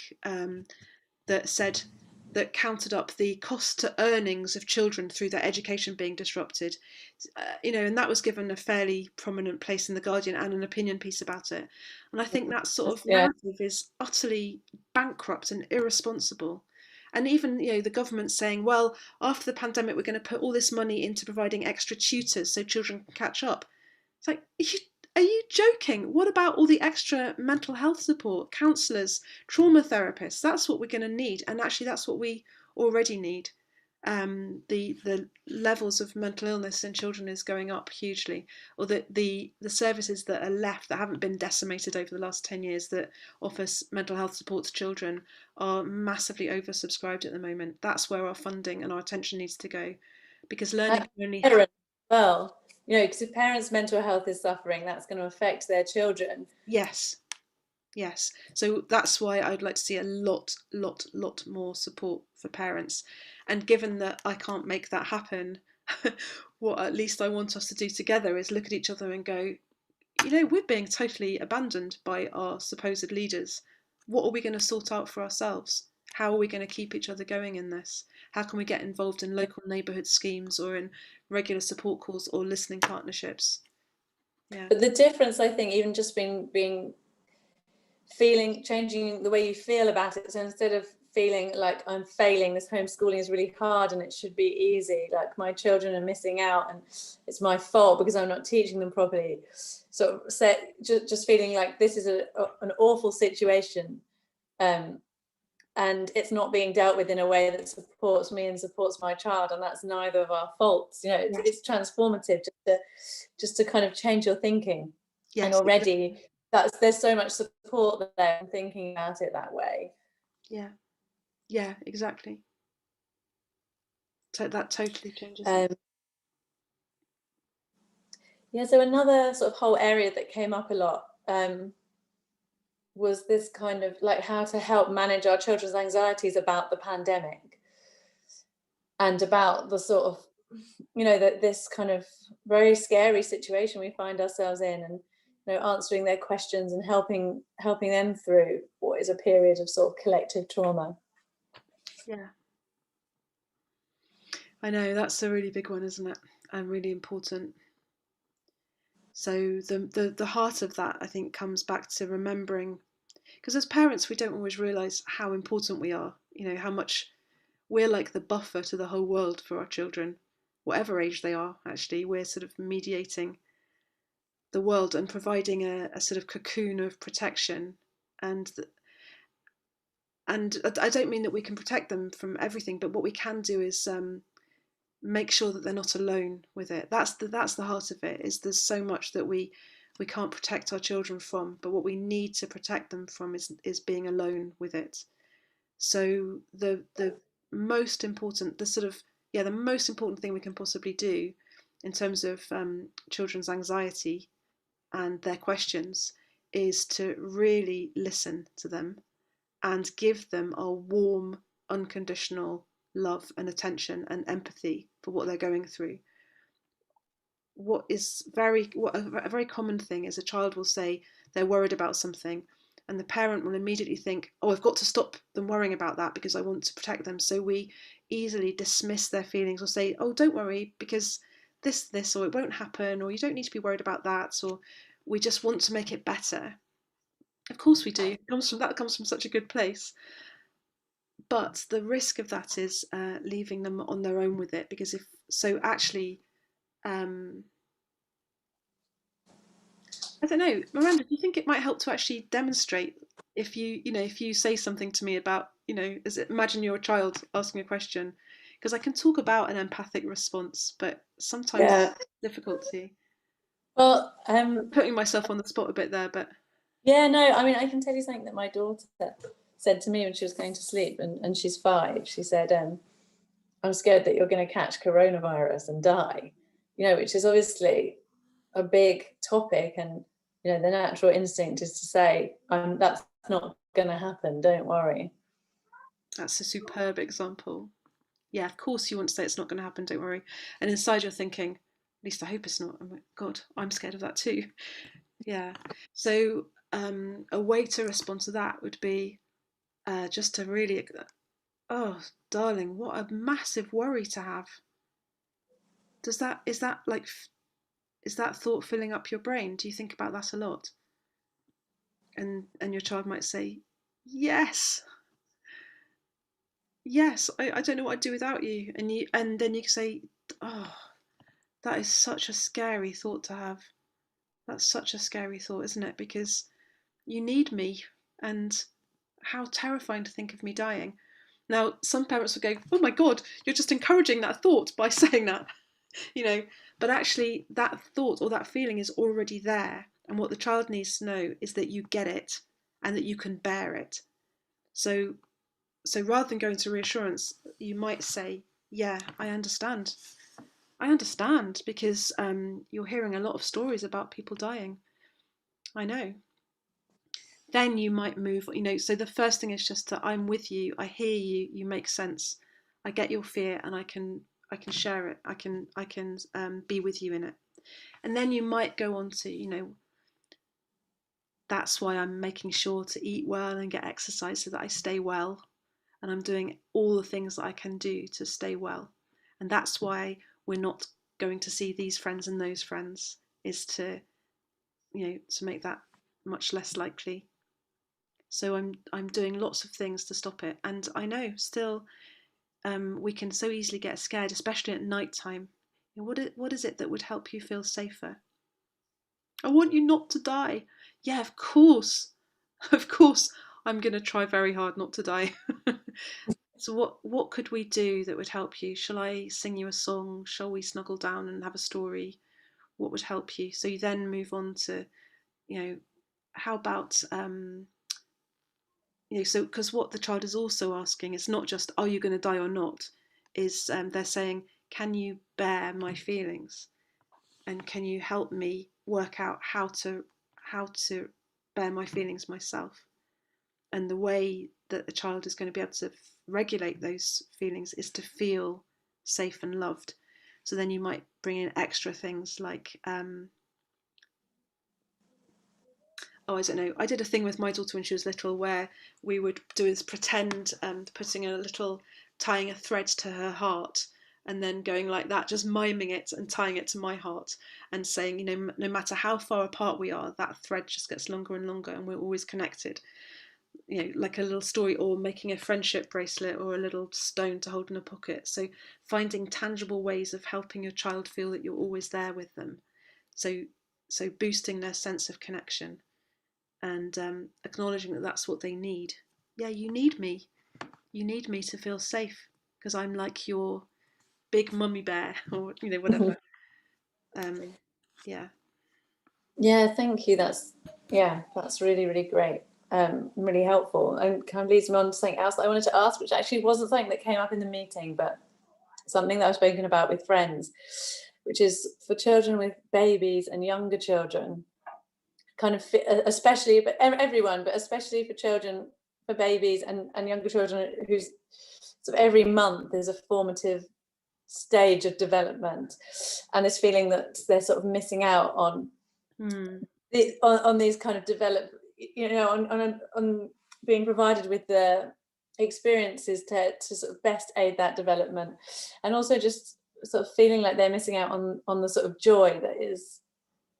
that counted up the cost to earnings of children through their education being disrupted, and that was given a fairly prominent place in the Guardian and an opinion piece about it. And I think that sort of narrative is utterly bankrupt and irresponsible. And even the government saying, well, after the pandemic, we're going to put all this money into providing extra tutors so children can catch up. It's like, are you joking? What about all the extra mental health support, counsellors, trauma therapists? That's what we're going to need, and actually that's what we already need. The levels of mental illness in children is going up hugely, or the services that are left that haven't been decimated over the last 10 years that offers mental health support to children are massively oversubscribed at the moment. That's where our funding and our attention needs to go, because learning can only
because if parents' mental health is suffering, that's going to affect their children.
Yes. So that's why I'd like to see a lot more support for parents. And given that I can't make that happen, what at least I want us to do together is look at each other and go, we're being totally abandoned by our supposed leaders. What are we going to sort out for ourselves? How are we going to keep each other going in this? How can we get involved in local neighbourhood schemes or in regular support calls or listening partnerships? Yeah.
But the difference, I think, even just changing the way you feel about it. So instead of feeling like I'm failing, this homeschooling is really hard and it should be easy, like my children are missing out and it's my fault because I'm not teaching them properly. So just feeling like this is an awful situation, and it's not being dealt with in a way that supports me and supports my child, and that's neither of our faults. It's transformative just to kind of change your thinking. Yes, and already there's so much support there in thinking about it that way.
Yeah, exactly. So that totally changes it.
So another sort of whole area that came up a lot was this kind of like how to help manage our children's anxieties about the pandemic. and about the sort of, that this kind of very scary situation we find ourselves in, and answering their questions and helping them through what is a period of sort of collective trauma.
Yeah, I know, that's a really big one, isn't it? And really important. So the heart of that, I think, comes back to remembering, because as parents we don't always realise how important we are, how much we're like the buffer to the whole world for our children, whatever age they are. Actually, we're sort of mediating the world and providing a sort of cocoon of protection. And I don't mean that we can protect them from everything, but what we can do is make sure that they're not alone with it. That's the heart of it. Is there's so much that we can't protect our children from, but what we need to protect them from is being alone with it. So the most important, the most important thing we can possibly do in terms of children's anxiety and their questions is to really listen to them and give them a warm, unconditional love and attention and empathy for what they're going through. A very common thing is a child will say they're worried about something, and the parent will immediately think, oh, I've got to stop them worrying about that because I want to protect them. So we easily dismiss their feelings or say, oh, don't worry because this, or it won't happen, or you don't need to be worried about that, or we just want to make it better. Of course we do. That comes from such a good place. But the risk of that is leaving them on their own with it, because I don't know, Miranda, do you think it might help to actually demonstrate if you say something to me about, imagine you're a child asking a question, because I can talk about an empathic response, but sometimes
Yeah.
it's difficulty.
Well,
I'm putting myself on the spot a bit there, but
yeah, no, I mean, I can tell you something that my daughter said to me when she was going to sleep, and she's 5. She said, I'm scared that you're going to catch coronavirus and die, which is obviously a big topic. And, the natural instinct is to say, that's not going to happen, don't worry.
That's a superb example. Yeah, of course you want to say it's not going to happen, don't worry. And inside you're thinking, at least I hope it's not. I'm like, God, I'm scared of that too. Yeah. So a way to respond to that would be just to really, oh, darling, what a massive worry to have. Is that thought filling up your brain? Do you think about that a lot? And your child might say, yes, yes, I don't know what I'd do without you. And then you say, oh, that is such a scary thought to have. That's such a scary thought, isn't it? Because you need me, and how terrifying to think of me dying. Now, some parents will go, oh my God, you're just encouraging that thought by saying that, but actually that thought or that feeling is already there. And what the child needs to know is that you get it and that you can bear it. So rather than going to reassurance, you might say, yeah, I understand. I understand because you're hearing a lot of stories about people dying. I know. Then you might move, so the first thing is just that I'm with you, I hear you, you make sense, I get your fear, and I can share it, I can be with you in it. And then you might go on to, that's why I'm making sure to eat well and get exercise so that I stay well, and I'm doing all the things that I can do to stay well. And that's why we're not going to see these friends and those friends, is to make that much less likely. So I'm doing lots of things to stop it. And I know still we can so easily get scared, especially at night time. What is it that would help you feel safer? I want you not to die. Yeah, of course. Of course I'm going to try very hard not to die. So what could we do that would help you? Shall I sing you a song? Shall we snuggle down and have a story? What would help you? So you then move on to, how about so because what the child is also asking is not just are you going to die or not, is they're saying, can you bear my feelings, and can you help me work out how to bear my feelings myself. And the way that the child is going to be able to regulate those feelings is to feel safe and loved. So then you might bring in extra things like, oh, I don't know. I did a thing with my daughter when she was little where we would do is pretend putting tying a thread to her heart and then going like that, just miming it and tying it to my heart and saying, you know, no matter how far apart we are, that thread just gets longer and longer and we're always connected. You know, like a little story, or making a friendship bracelet or a little stone to hold in a pocket. So finding tangible ways of helping your child feel that you're always there with them. So boosting their sense of connection and acknowledging that that's what they need. Yeah, you need me. You need me to feel safe because I'm like your big mummy bear, or you know, whatever. Yeah.
Yeah, thank you. That's really, really great. Really helpful, and kind of leads me on to something else that I wanted to ask, which actually wasn't something that came up in the meeting, but something that I've spoken about with friends, which is for children with babies and younger children, kind of especially, but everyone, but especially for children, for babies and younger children who's sort of every month is a formative stage of development, and this feeling that they're sort of missing out on on these kind of on being provided with the experiences to sort of best aid that development, and also just sort of feeling like they're missing out on the sort of joy that is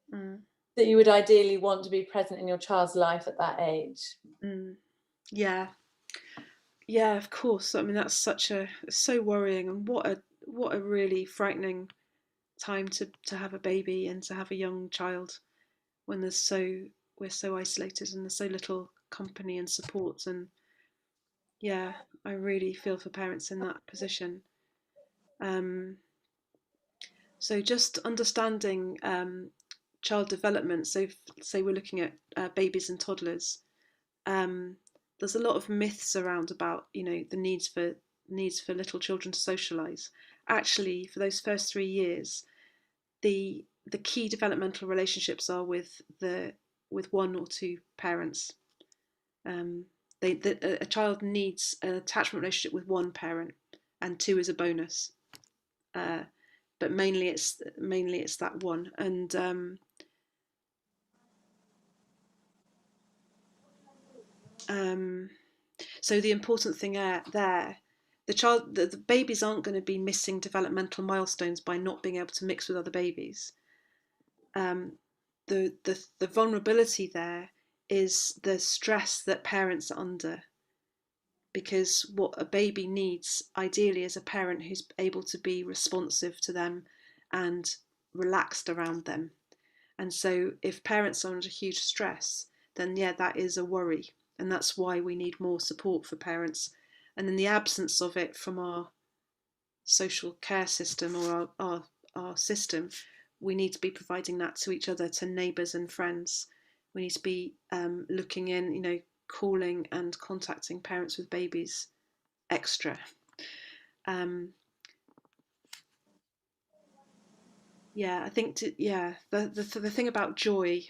that you would ideally want to be present in your child's life at that age.
Yeah, of course. I mean, that's so worrying, and what a really frightening time to have a baby and to have a young child when we're so isolated and there's so little company and support. And yeah, I really feel for parents in that position. So just understanding child development. So say we're looking at babies and toddlers. There's a lot of myths around about, you know, the needs for little children to socialise. Actually, for those first 3 years, the key developmental relationships are with one or two parents. A child needs an attachment relationship with one parent, and two is a bonus. But mainly it's that one. And so the important thing there, the babies aren't going to be missing developmental milestones by not being able to mix with other babies. The vulnerability there is the stress that parents are under, because what a baby needs ideally is a parent who's able to be responsive to them and relaxed around them. And so if parents are under huge stress, then yeah, that is a worry, and that's why we need more support for parents. And in the absence of it from our social care system or our system, we need to be providing that to each other, to neighbours and friends. We need to be looking in, you know, calling and contacting parents with babies extra. I think the thing about joy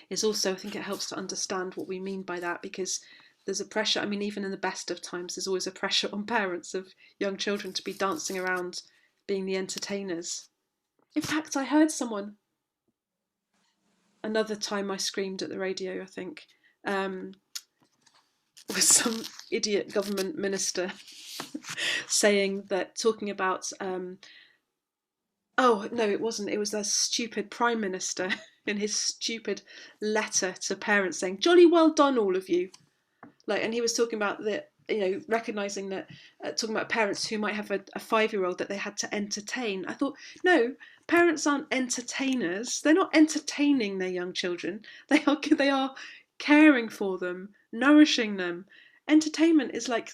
is also, I think it helps to understand what we mean by that, because there's a pressure. I mean, even in the best of times, there's always a pressure on parents of young children to be dancing around, being the entertainers. In fact, I heard someone, another time I screamed at the radio, I think, was some idiot government minister saying that, talking about, oh no, it wasn't, it was a stupid prime minister in his stupid letter to parents saying, jolly well done all of you. Like, and he was talking about the, you know, recognising that, talking about parents who might have a 5-year-old that they had to entertain. I thought, no, parents aren't entertainers. They're not entertaining their young children. They are caring for them, nourishing them. Entertainment is like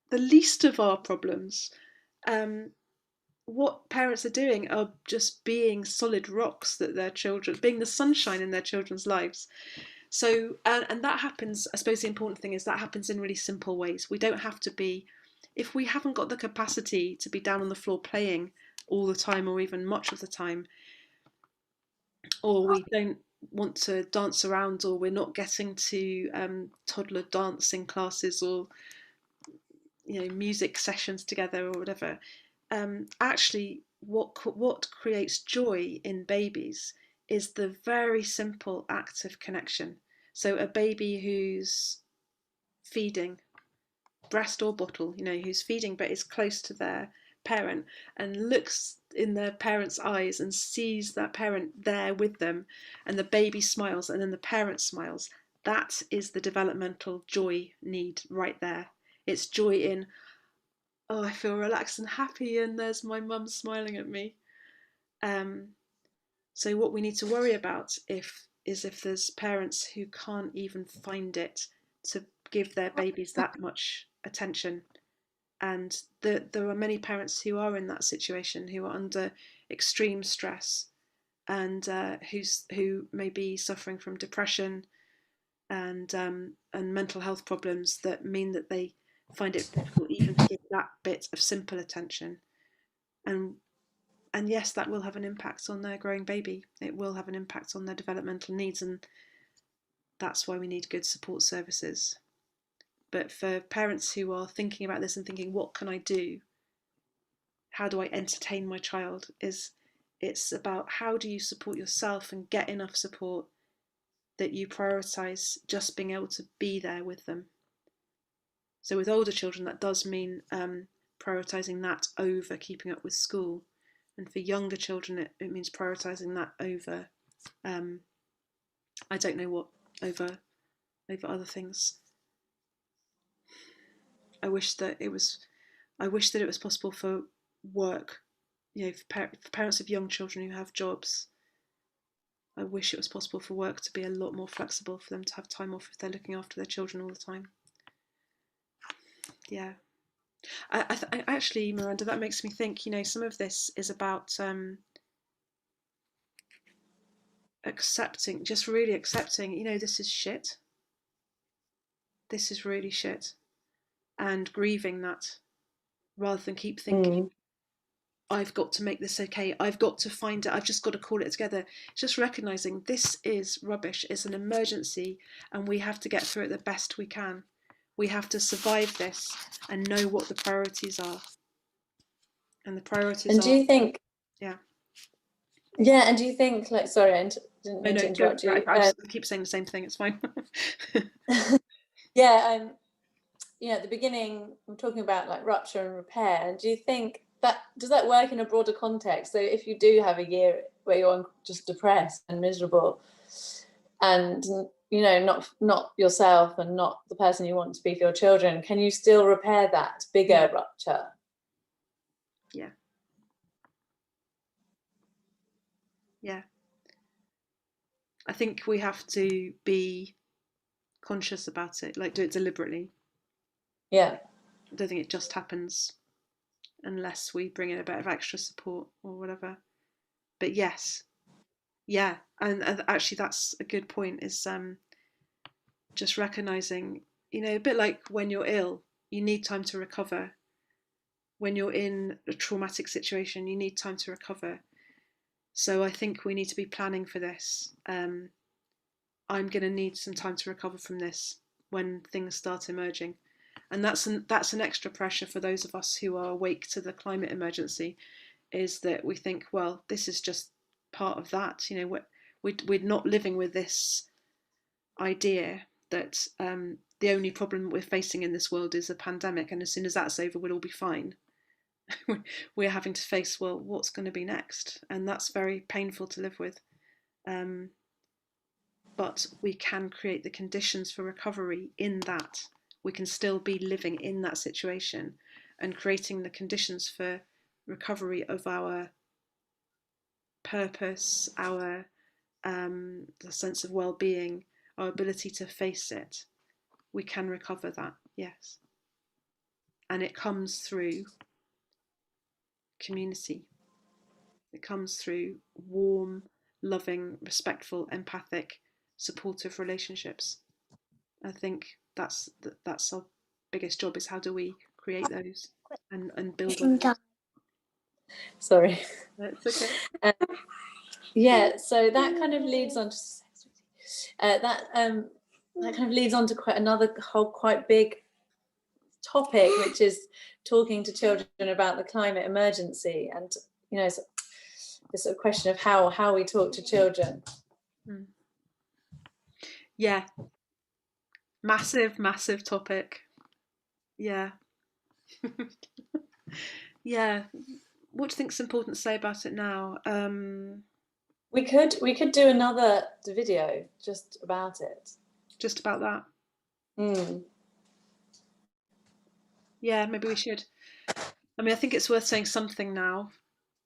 the least of our problems. What parents are doing are just being solid rocks that their children, being the sunshine in their children's lives. So, and that happens, I suppose the important thing is that happens in really simple ways. We don't have to be, if we haven't got the capacity to be down on the floor playing all the time, or even much of the time, or we don't want to dance around, or we're not getting to toddler dancing classes, or, you know, music sessions together or whatever, actually what creates joy in babies is the very simple act of connection. So a baby who's feeding, breast or bottle, who's feeding but is close to their parent and looks in their parent's eyes and sees that parent there with them, and the baby smiles and then the parent smiles, that is the developmental joy need right there. It's joy in, oh, I feel relaxed and happy and there's my mum smiling at me. So what we need to worry about is if there's parents who can't even find it to give their babies that much attention. And there are many parents who are in that situation, who are under extreme stress, and who may be suffering from depression and mental health problems that mean that they find it difficult even to give that bit of simple attention. And yes, that will have an impact on their growing baby. It will have an impact on their developmental needs, and that's why we need good support services. But for parents who are thinking about this and thinking, what can I do? How do I entertain my child? It's about how do you support yourself and get enough support that you prioritise just being able to be there with them. So with older children, that does mean prioritising that over keeping up with school. And for younger children, it means prioritising that over, I don't know what, over other things. I wish that it was possible for work, for parents of young children who have jobs. I wish it was possible for work to be a lot more flexible, for them to have time off if they're looking after their children all the time. Yeah. I actually, Miranda, that makes me think, some of this is about accepting, just really accepting, this is shit. This is really shit. And grieving that, rather than keep thinking, I've got to make this okay, I've got to find it, I've just got to call it together. Just recognising this is rubbish, it's an emergency, and we have to get through it the best we can. We have to survive this and know what the priorities are. And the priorities
and do you think,
yeah.
Yeah, and do you think, like, sorry, I didn't mean to interrupt you.
I keep saying the same thing, it's fine.
Yeah, at the beginning, I'm talking about like rupture and repair. And do you think does that work in a broader context? So if you do have a year where you're just depressed and miserable, and not yourself and not the person you want to be for your children, can you still repair that bigger rupture?
Yeah. Yeah. I think we have to be conscious about it, like do it deliberately.
Yeah.
I don't think it just happens unless we bring in a bit of extra support or whatever. But yes, yeah, and actually that's a good point, is just recognising, a bit like when you're ill, you need time to recover. When you're in a traumatic situation, you need time to recover. So I think we need to be planning for this. I'm going to need some time to recover from this when things start emerging. And that's an extra pressure for those of us who are awake to the climate emergency, is that we think, well, this is just part of that. We're not living with this idea that the only problem we're facing in this world is a pandemic, and as soon as that's over, we'll all be fine. We're having to face, well, what's going to be next? And that's very painful to live with. But we can create the conditions for recovery in that. We can still be living in that situation and creating the conditions for recovery of our purpose, our the sense of well-being, our ability to face it. We can recover that, yes. And it comes through community. It comes through warm, loving, respectful, empathic, supportive relationships. I think that's our biggest job, is how do we create those and build on those.
Sorry.
That's okay.
Yeah, so that kind of leads on to that kind of leads on to quite big topic, which is talking to children about the climate emergency, and this sort of question of how we talk to children.
Yeah, massive topic. Yeah. Yeah. What do you think is important to say about it now?
We could do another video just about it.
Just about that. Yeah, maybe we should. I mean, I think it's worth saying something now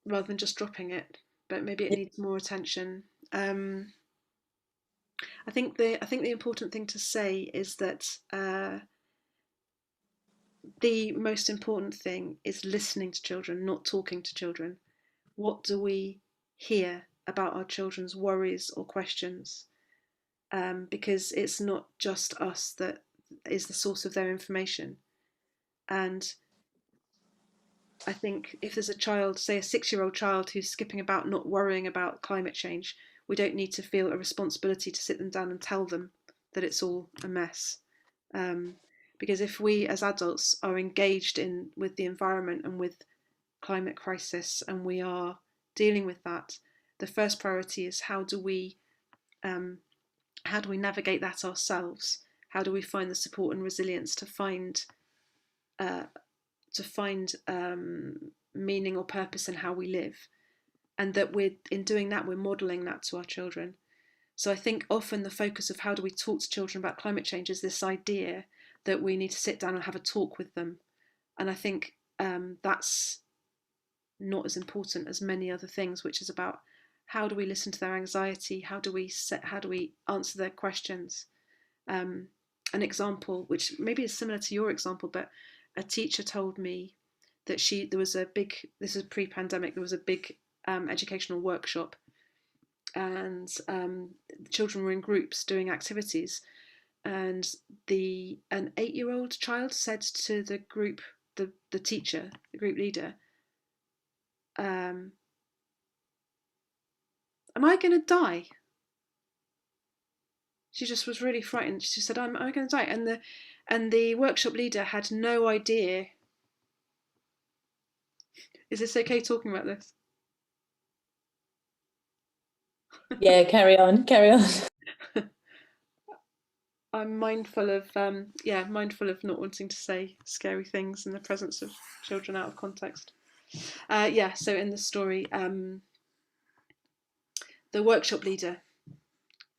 rather than just dropping it, but maybe it needs more attention. I think the important thing to say is that the most important thing is listening to children, not talking to children. What do we hear about our children's worries or questions? Because it's not just us that is the source of their information. And I think if there's a child, say a 6-year-old child, who's skipping about not worrying about climate change, we don't need to feel a responsibility to sit them down and tell them that it's all a mess. Because if we as adults are engaged with the environment and with climate crisis, and we are dealing with that, the first priority is how do we navigate that ourselves? How do we find the support and resilience to find meaning or purpose in how we live, and that in doing that we're modelling that to our children. So I think often the focus of how do we talk to children about climate change is this idea that we need to sit down and have a talk with them, and I think that's not as important as many other things, which is about how do we listen to their anxiety, how do we answer their questions. An example which maybe is similar to your example, but a teacher told me that this was pre-pandemic, there was a big educational workshop, and the children were in groups doing activities, and an 8-year-old child said to the group, the teacher, the group leader, am I going to die? She just was really frightened. She said, am I going to die? And the workshop leader had no idea. Is this okay talking about this?
Yeah, carry on.
I'm mindful of not wanting to say scary things in the presence of children out of context. So in the story, the workshop leader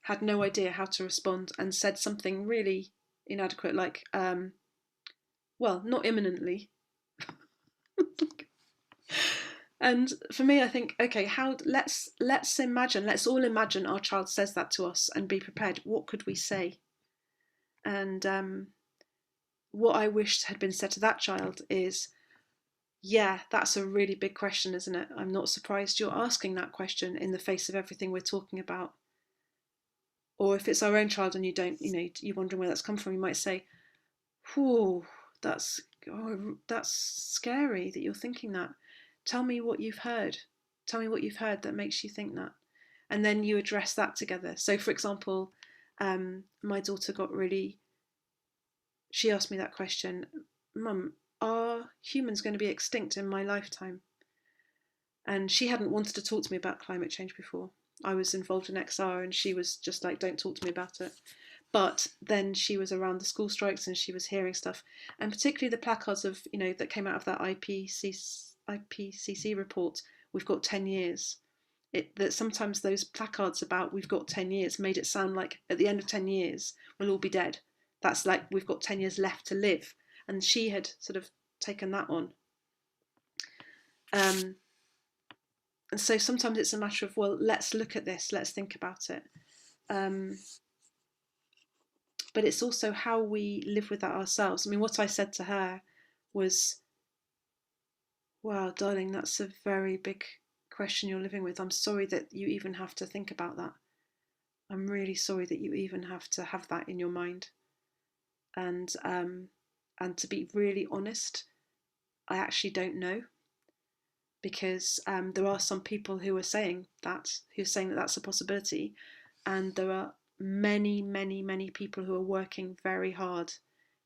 had no idea how to respond and said something really inadequate, like, not imminently. And for me, I think, okay, let's all imagine our child says that to us and be prepared. What could we say? And what I wished had been said to that child is, yeah, that's a really big question, isn't it? I'm not surprised you're asking that question in the face of everything we're talking about. Or if it's our own child and you're wondering where that's come from, you might say, whew, that's scary that you're thinking that. Tell me what you've heard. Tell me what you've heard that makes you think that. And then you address that together. So, for example, my daughter she asked me that question, Mum, are humans going to be extinct in my lifetime? And she hadn't wanted to talk to me about climate change before. I was involved in XR and she was just like, don't talk to me about it. But then she was around the school strikes and she was hearing stuff, and particularly the placards of, that came out of that IPCC report, we've got 10 years. That sometimes those placards about we've got 10 years made it sound like at the end of 10 years we'll all be dead. That's like we've got 10 years left to live. And she had sort of taken that on. And so sometimes it's a matter of, well, let's look at this, let's think about it. But it's also how we live with that ourselves. I mean, what I said to her was, wow, darling, that's a very big question you're living with. I'm sorry that you even have to think about that. I'm really sorry that you even have to have that in your mind. And to be really honest, I actually don't know, because there are some people who are saying that that's a possibility, and there are many people who are working very hard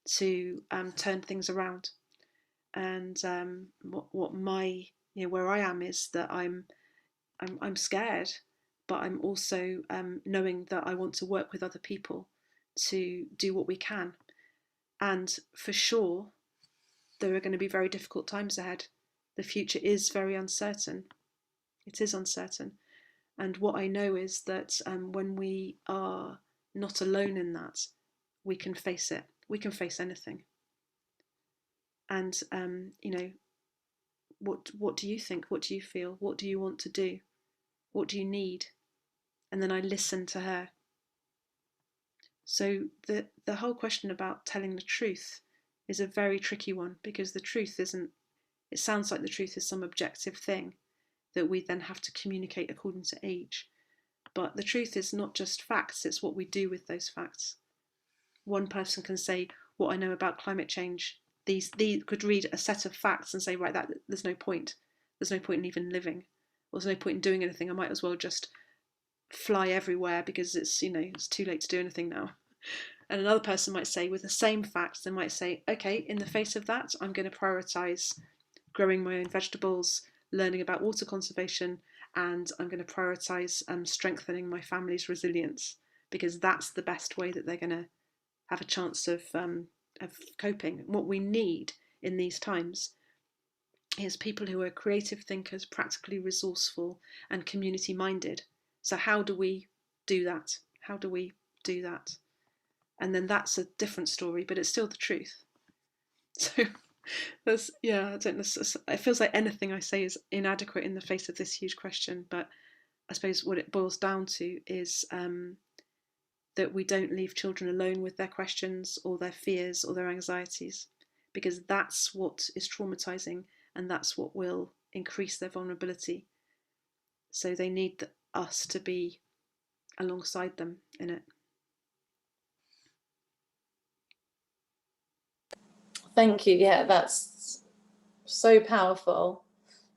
to turn things around. And what my, where I am is that I'm scared, but I'm also knowing that I want to work with other people to do what we can. And for sure, there are going to be very difficult times ahead. The future is very uncertain. It is uncertain. And what I know is that when we are not alone in that, we can face it. We can face anything. And, what do you think? What do you feel? What do you want to do? What do you need? And then I listen to her. So the whole question about telling the truth is a very tricky one, because the truth isn't, it sounds like the truth is some objective thing that we then have to communicate according to age. But the truth is not just facts, it's what we do with those facts. One person can say, what I know about climate change, these could read a set of facts and say, right, that there's no point. There's no point in even living. Or there's no point in doing anything. I might as well just fly everywhere because it's too late to do anything now. And another person might say, with the same facts, they might say, okay, in the face of that, I'm going to prioritise growing my own vegetables, learning about water conservation, and I'm going to prioritise strengthening my family's resilience, because that's the best way that they're going to have a chance of coping. What we need in these times is people who are creative thinkers, practically resourceful, and community minded. So how do we do that? How do we do that? And then that's a different story, but it's still the truth. So that's, I don't know, it feels like anything I say is inadequate in the face of this huge question, but I suppose what it boils down to is that we don't leave children alone with their questions or their fears or their anxieties, because that's what is traumatizing and that's what will increase their vulnerability. So they need us to be alongside them in it.
Thank you. Yeah, that's so powerful,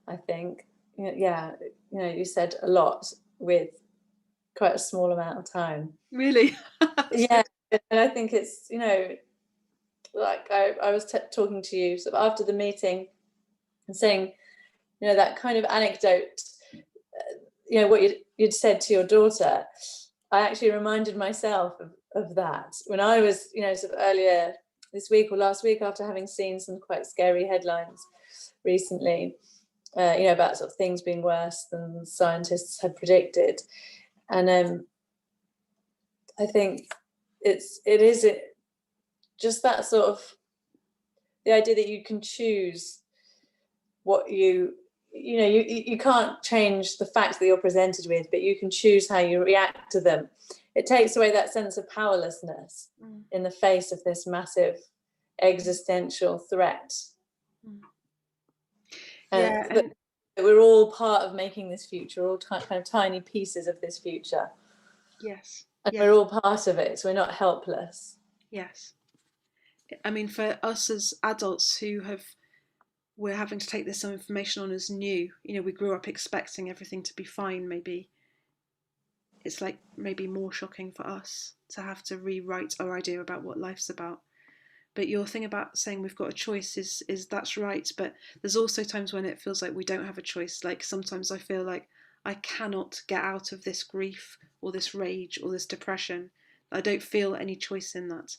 I think. Yeah, you said a lot with quite a small amount of time.
Really?
Yeah, and I think it's, like I was talking to you sort of after the meeting and saying, that kind of anecdote, what you'd said to your daughter, I actually reminded myself of that when I was, sort of earlier this week or last week, after having seen some quite scary headlines recently, about sort of things being worse than scientists had predicted. And I think it is just that sort of the idea that you can choose what you can't change the facts that you're presented with, but you can choose how you react to them. It takes away that sense of powerlessness in the face of this massive existential threat.
Yeah,
and we're all part of making this future, we're all kind of tiny pieces of this future.
Yes.
And we're all part of it, so we're not helpless.
Yes. I mean, for us as adults we're having to take this some information on as new, we grew up expecting everything to be fine. Maybe it's like maybe more shocking for us to have to rewrite our idea about what life's about. But your thing about saying we've got a choice is that's right, but there's also times when it feels like we don't have a choice. Like sometimes I feel like I cannot get out of this grief or this rage or this depression. I don't feel any choice in that.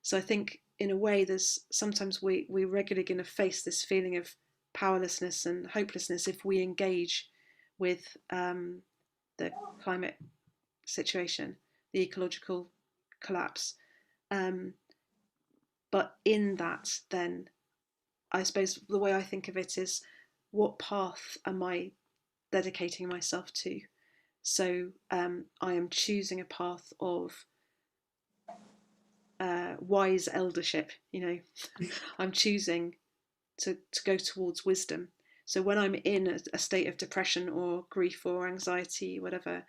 So I think in a way there's sometimes we're regularly going to face this feeling of powerlessness and hopelessness if we engage with the climate situation, the ecological collapse. But in that, then, I suppose the way I think of it is, what path am I dedicating myself to? So I am choosing a path of wise eldership, I'm choosing to go towards wisdom. So when I'm in a state of depression or grief or anxiety, whatever,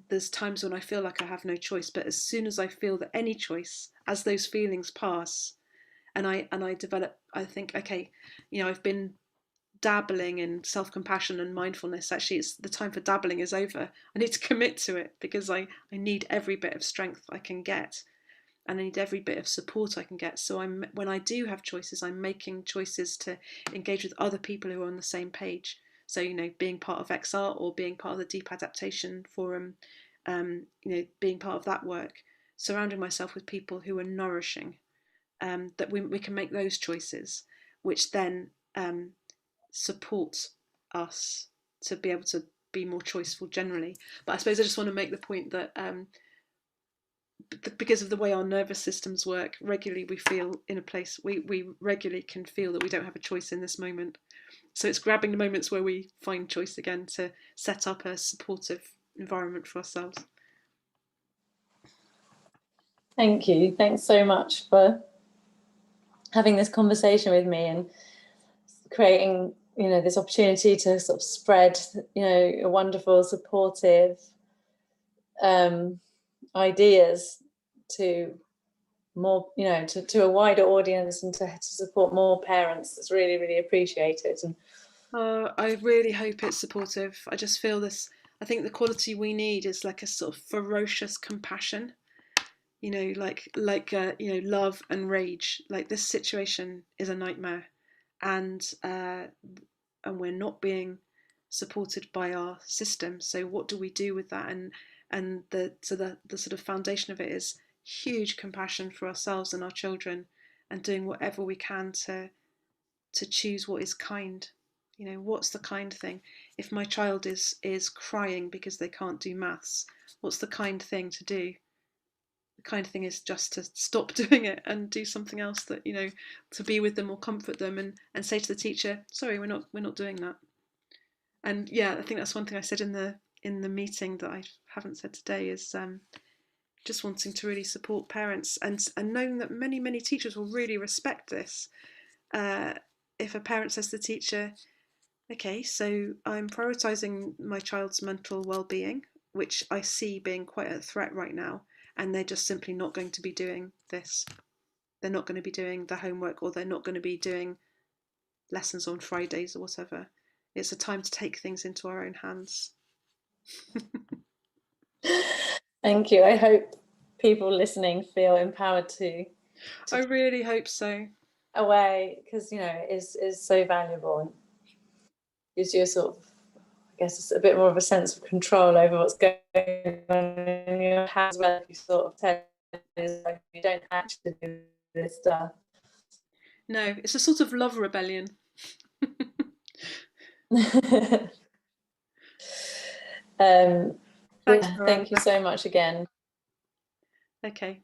there's times when I feel like I have no choice. But as soon as I feel that any choice, as those feelings pass, and I develop, I think, okay, I've been dabbling in self-compassion and mindfulness. Actually, it's the time for dabbling is over. I need to commit to it because I need every bit of strength I can get. and I need every bit of support I can get. So when I do have choices, I'm making choices to engage with other people who are on the same page. So, being part of XR or being part of the Deep Adaptation Forum, being part of that work, surrounding myself with people who are nourishing, that we can make those choices, which then support us to be able to be more choiceful generally. But I suppose I just want to make the point that because of the way our nervous systems work, regularly we feel in a place, we regularly can feel that we don't have a choice in this moment. So it's grabbing the moments where we find choice again to set up a supportive environment for ourselves.
Thank you. Thanks so much for having this conversation with me and creating, this opportunity to sort of spread, a wonderful, supportive ideas to more, to a wider audience, and to support more parents. It's really, really appreciated. And
I really hope it's supportive. I just feel this. I think the quality we need is like a sort of ferocious compassion. Like love and rage. Like, this situation is a nightmare, and we're not being supported by our system. So what do we do with that? And the sort of foundation of it is huge compassion for ourselves and our children, and doing whatever we can to choose what is kind. What's the kind thing? If my child is crying because they can't do maths, what's the kind thing to do? The kind thing is just to stop doing it and do something else, that to be with them or comfort them, and say to the teacher, sorry, we're not doing that. And yeah, I think that's one thing I said in the meeting that I haven't said today, is just wanting to really support parents, and knowing that many teachers will really respect this. If a parent says to the teacher, okay, so I'm prioritising my child's mental well-being, which I see being quite a threat right now, and they're just simply not going to be doing this. They're not going to be doing the homework, or they're not going to be doing lessons on Fridays or whatever. It's a time to take things into our own hands.
Thank you. I hope people listening feel empowered to
I really hope so.
Away, because it is so valuable, and gives you a sort of, I guess, it's a bit more of a sense of control over what's going on in your house, where you sort of tell you don't actually do this stuff.
No, it's a sort of love rebellion.
Thank you so much again.
Okay.